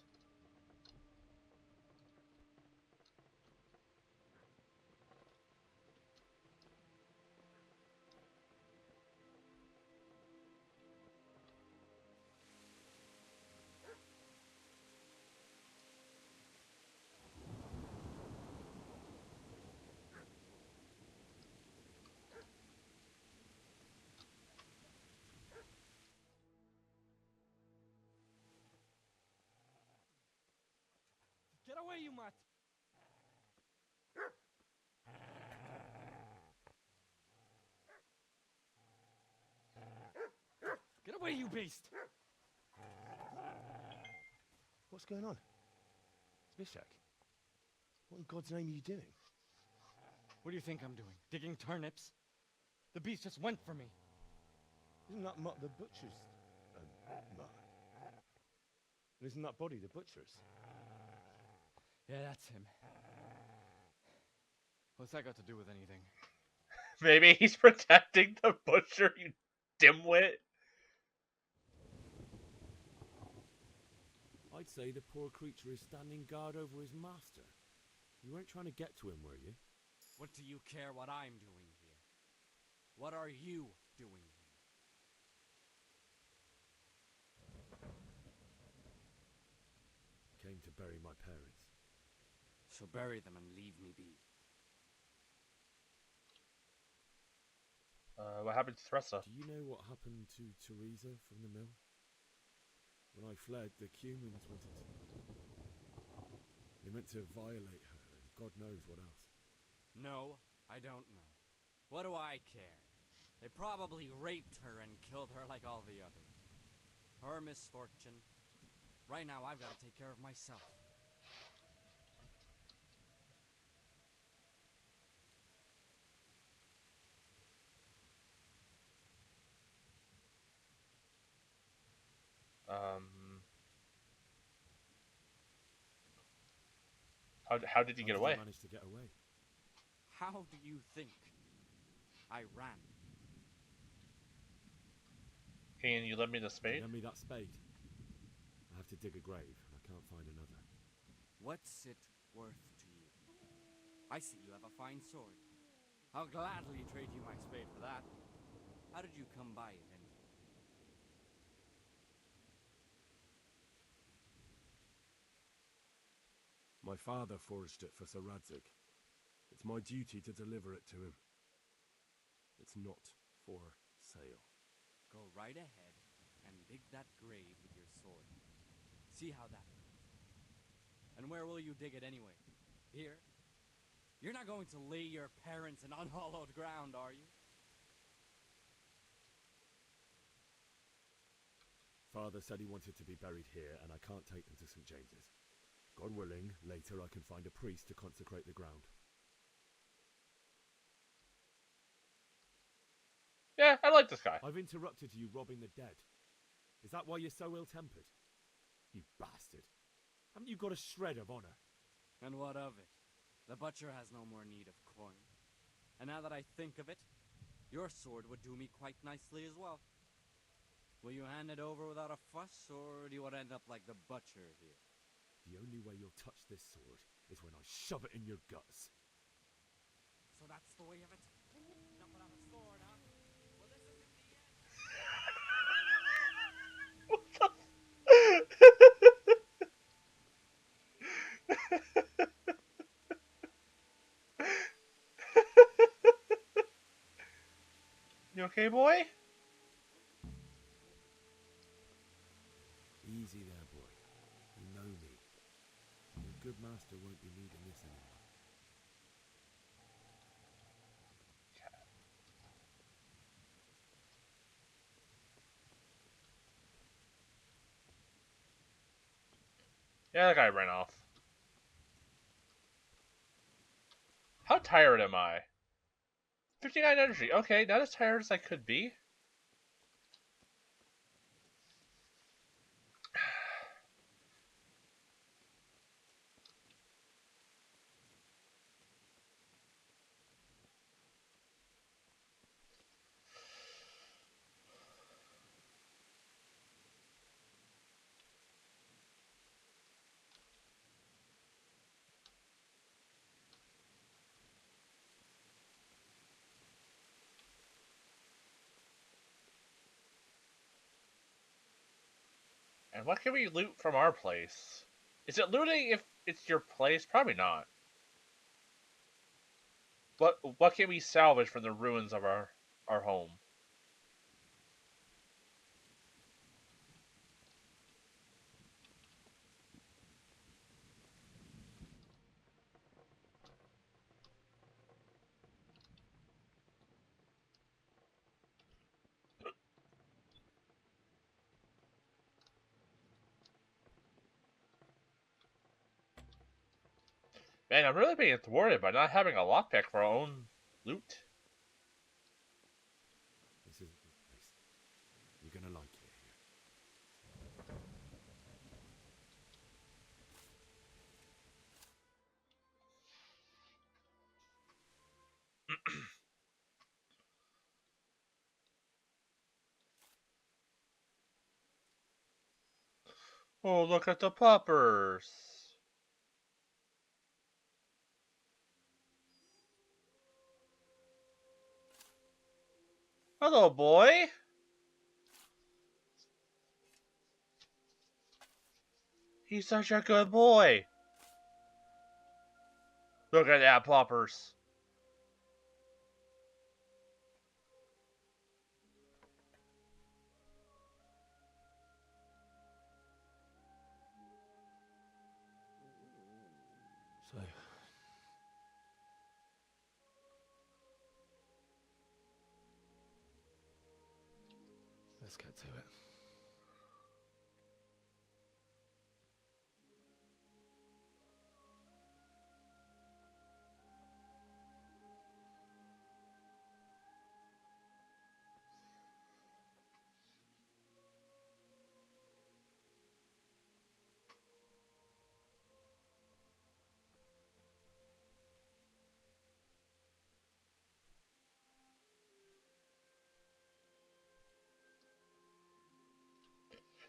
Get away, you mutt! Get away, you beast! What's going on? It's Mishak. What in God's name are you doing? What do you think I'm doing? Digging turnips? The beast just went for me. Isn't that Mutt the butcher's? Mutt? And isn't that body the butcher's? Yeah, that's him. What's that got to do with anything? Maybe he's protecting the butcher, you dimwit. I'd say the poor creature is standing guard over his master. You weren't trying to get to him, were you? What do you care what I'm doing here? What are you doing here? Came to bury my parents. So bury them and leave me be. What happened to Thressa? Do you know what happened to Teresa from the mill? When I fled, the Cumans wanted to... They meant to violate her, and God knows what else. No, I don't know. What do I care? They probably raped her and killed her like all the others. Her misfortune. Right now, I've got to take care of myself. How did he get away? How managed to get away? How do you think I ran? Can you lend me the spade? Lend me that spade. I have to dig a grave, and I can't find another. What's it worth to you? I see you have a fine sword. I'll gladly trade you my spade for that. How did you come by it, anyway? My father forged it for Sir Radzig. It's my duty to deliver it to him. It's not for sale. Go right ahead and dig that grave with your sword. See how that goes. And where will you dig it anyway? Here? You're not going to lay your parents in unhallowed ground, are you? Father said he wanted to be buried here, and I can't take them to St. James's. God willing, later I can find a priest to consecrate the ground. Yeah, I like this guy. I've interrupted you robbing the dead. Is that why you're so ill-tempered? You bastard. Haven't you got a shred of honor? And what of it? The butcher has no more need of coin. And now that I think of it, your sword would do me quite nicely as well. Will you hand it over without a fuss, or do you want to end up like the butcher here? The only way you'll touch this sword is when I shove it in your guts. So that's the way of it? Not without a sword, huh? Well, this isn't You okay, boy? Easy there, boy. You know me. Your good master won't be needing this anymore. Yeah, that guy ran off. How tired am I? 59 energy. Okay, not as tired as I could be. And what can we loot from our place? Is it looting if it's your place? Probably not. What can we salvage from the ruins of our home? Man, I'm really being thwarted by not having a lockpick for our own loot. This is a good place. You're gonna like it here. Oh, look at the poppers. Hello, boy. He's such a good boy. Look at that, poppers. So, let's get to it.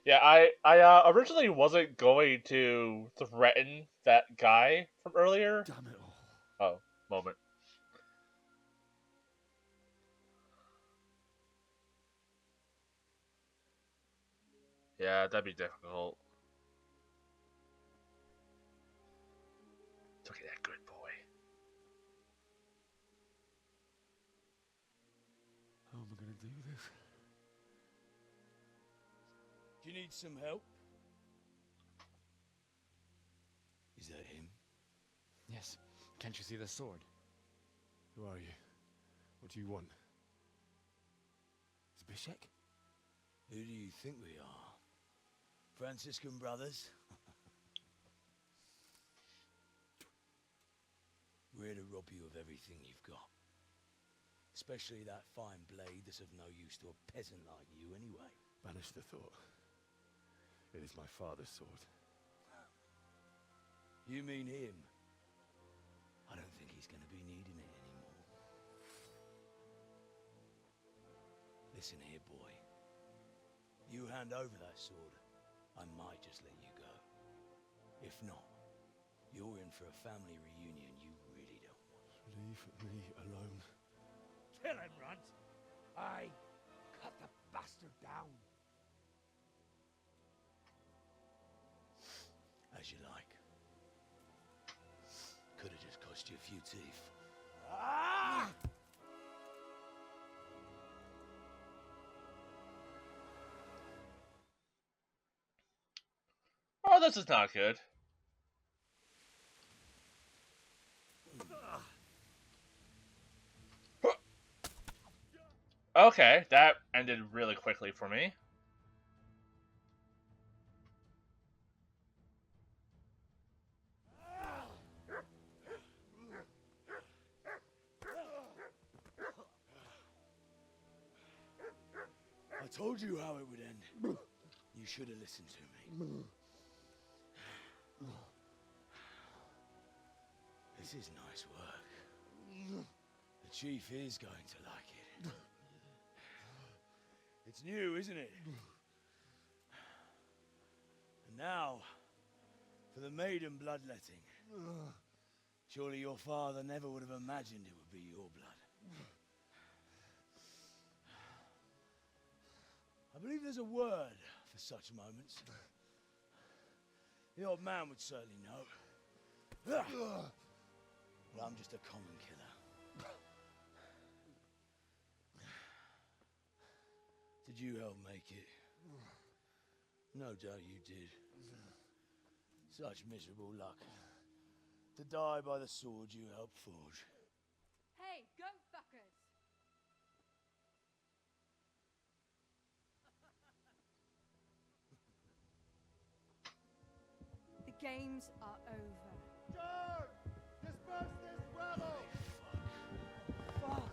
Yeah, I originally wasn't going to threaten that guy from earlier. Damn it all. Oh, moment. Yeah, that'd be difficult. Look at that good boy. How am I gonna do this? Do you need some help? Is that him? Yes. Can't you see the sword? Who are you? What do you want? Zbyszek? Who do you think we are? Franciscan brothers. We're here to rob you of everything you've got. Especially that fine blade that's of no use to a peasant like you anyway. Banish the thought. It is my father's sword. You mean him? I don't think he's going to be needing it anymore. Listen here, boy. You hand over that sword, I might just let you go. If not, you're in for a family reunion you really don't want. Leave me alone. Kill him, Runt! Aye, cut the bastard down. As you like. Could have just cost you a few teeth. Ah! Oh, this is not good. Okay, that ended really quickly for me. I told you how it would end. You should have listened to me. This is nice work. The chief is going to like it. It's new, isn't it? And now, for the maiden bloodletting. Surely your father never would have imagined it would be your blood. I believe there's a word for such moments. The old man would certainly know. Well, I'm just a common killer. Did you help make it? No doubt you did. Such miserable luck. To die by the sword you helped forge. Hey, goat fuckers! The games are over. George! Disperse this rabble! Fuck!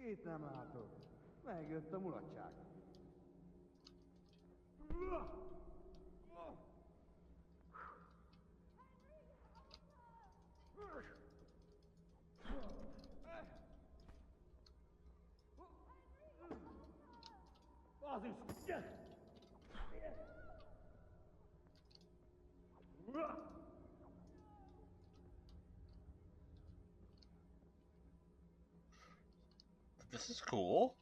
Itt nem látok. Megjött a mulatság. This is cool.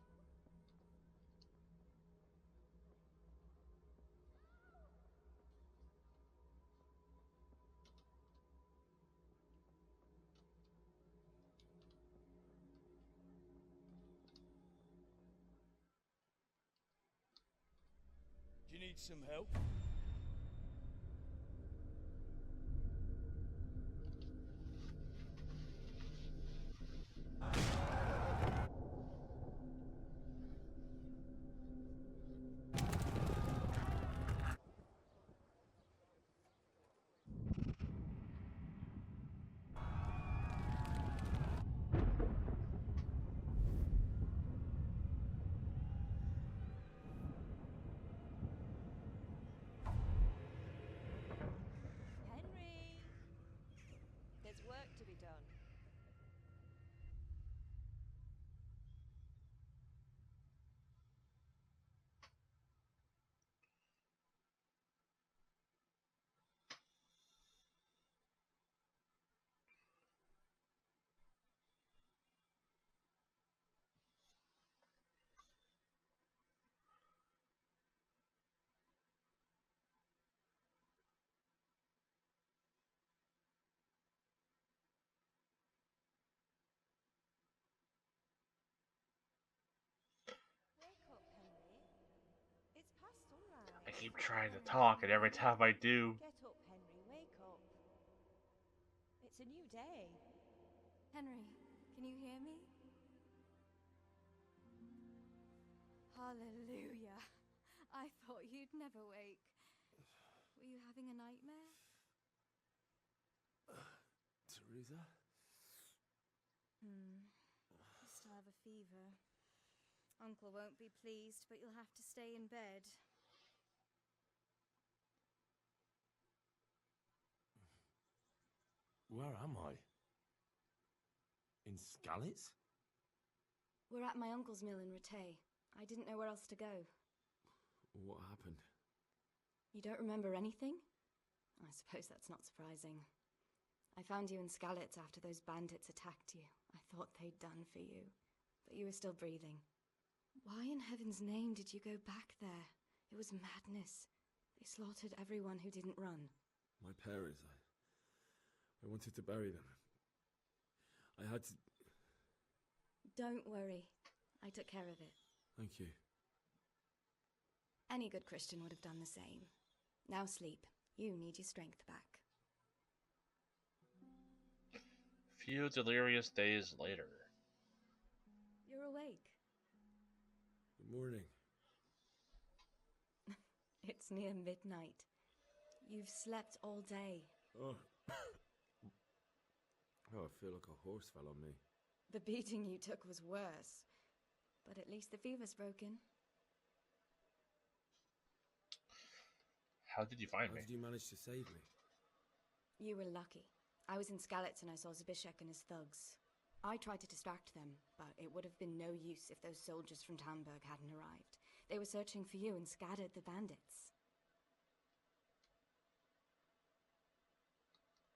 Do you need some help? Henry! There's work to be done. Wake up, Henry. It's past sunrise. I keep trying to talk, and every time I do... Get up, Henry. Wake up. It's a new day. Henry, can you hear me? Hallelujah. I thought you'd never wake. Were you having a nightmare? Teresa? You still have a fever. Uncle won't be pleased, but you'll have to stay in bed. Where am I? In Skalitz? We're at my uncle's mill in Rattay. I didn't know where else to go. What happened? You don't remember anything? I suppose that's not surprising. I found you in Skalitz after those bandits attacked you. I thought they'd done for you, but you were still breathing. Why in heaven's name did you go back there? It was madness. They slaughtered everyone who didn't run. My parents, I wanted to bury them. I had to... Don't worry. I took care of it. Thank you. Any good Christian would have done the same. Now sleep. You need your strength back. Few delirious days later. You're awake. Good morning. It's near midnight. You've slept all day. Oh. Oh, I feel like a horse fell on me. The beating you took was worse. But at least the fever's broken. How did you find me? How did you manage to save me? You were lucky. I was in Skalitz and I saw Zbyszek and his thugs. I tried to distract them, but it would have been no use if those soldiers from Talmberg hadn't arrived. They were searching for you and scattered the bandits.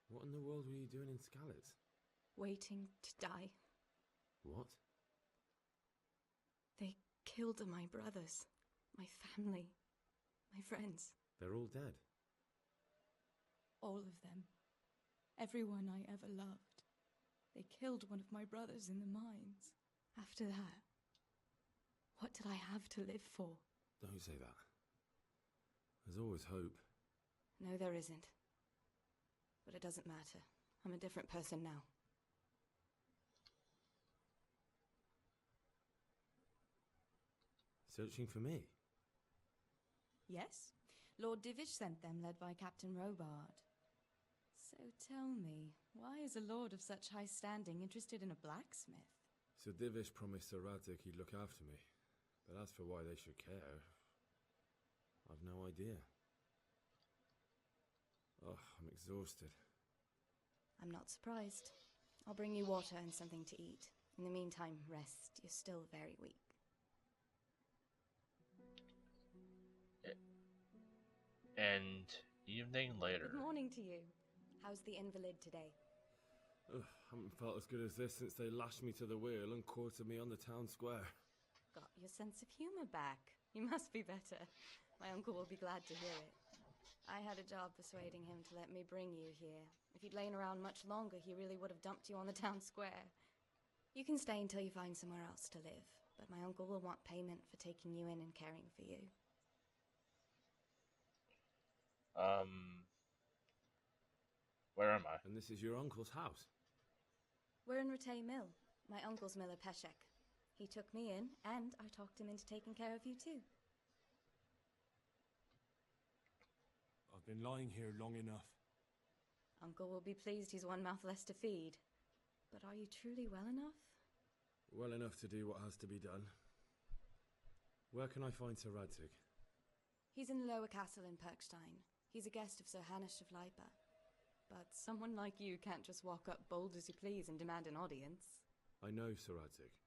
What in the world were you doing in Skalitz? Waiting to die. What? They killed my brothers, my family, my friends. They're all dead. All of them. Everyone I ever loved. They killed one of my brothers in the mines. After that, what did I have to live for? Don't say that. There's always hope. No, there isn't. But it doesn't matter. I'm a different person now. Searching for me? Yes. Lord Divish sent them, led by Captain Robard. So tell me, why is a lord of such high standing interested in a blacksmith? Sir Divish promised Sir Radzik he'd look after me, but as for why they should care, I've no idea. Oh, I'm exhausted. I'm not surprised. I'll bring you water and something to eat. In the meantime, rest. You're still very weak. And evening later. Good morning to you. How's the invalid today? Ugh, haven't felt as good as this since they lashed me to the wheel and quartered me on the town square. Got your sense of humor back. You must be better. My uncle will be glad to hear it. I had a job persuading him to let me bring you here. If you'd lain around much longer, he really would have dumped you on the town square. You can stay until you find somewhere else to live, but my uncle will want payment for taking you in and caring for you. Where am I? And this is your uncle's house? We're in Rattay Mill. My uncle's miller Peshek. He took me in, and I talked him into taking care of you too. I've been lying here long enough. Uncle will be pleased he's one mouth less to feed. But are you truly well enough? Well enough to do what has to be done. Where can I find Sir Radzik? He's in the lower castle in Perkstein. He's a guest of Sir Hanush of Leipa. But someone like you can't just walk up bold as you please and demand an audience. I know Sir Radzik,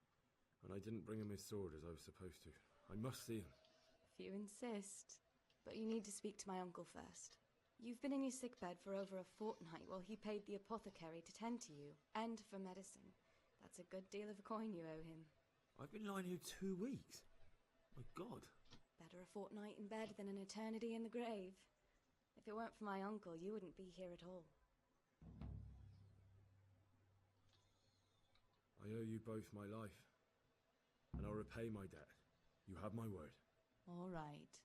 and I didn't bring him his sword as I was supposed to. I must see him. If you insist. But you need to speak to my uncle first. You've been in your sickbed for over a fortnight while he paid the apothecary to tend to you, and for medicine. That's a good deal of a coin you owe him. I've been lying here 2 weeks. My God. Better a fortnight in bed than an eternity in the grave. If it weren't for my uncle, you wouldn't be here at all. I owe you both my life, and I'll repay my debt. You have my word. All right.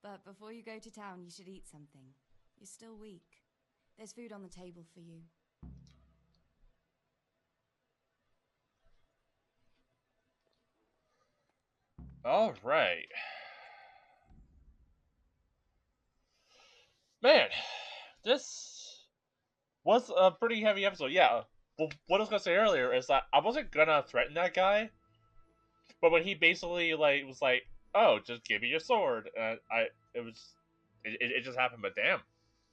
But before you go to town, you should eat something. You're still weak. There's food on the table for you. All right. Man, this was a pretty heavy episode. Yeah, what I was gonna say earlier is that I wasn't gonna threaten that guy, but when he basically was like, "Oh, just give me your sword," it just happened. But damn,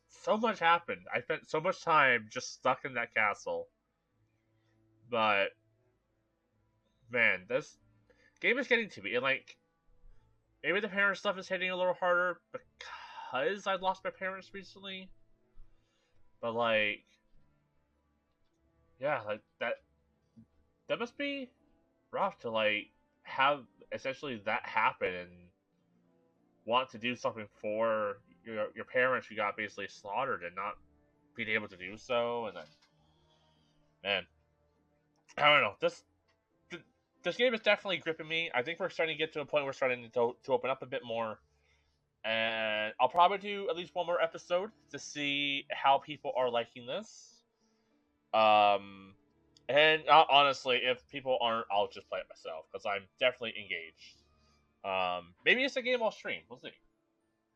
so much happened. I spent so much time just stuck in that castle. But man, this game is getting to me, and maybe the parent stuff is hitting a little harder because I lost my parents recently. But yeah, that must be rough to have essentially that happen and want to do something for your parents who got basically slaughtered and not being able to do so, and then man, I don't know. This game is definitely gripping me. I think we're starting to get to a point where we're starting to open up a bit more. And I'll probably do at least one more episode to see how people are liking this. And honestly, if people aren't, I'll just play it myself because I'm definitely engaged. Maybe it's a game I'll stream. We'll see.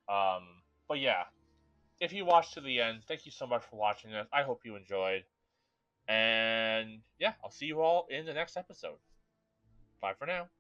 But yeah, if you watched to the end, thank you so much for watching this. I hope you enjoyed. And yeah, I'll see you all in the next episode. Bye for now.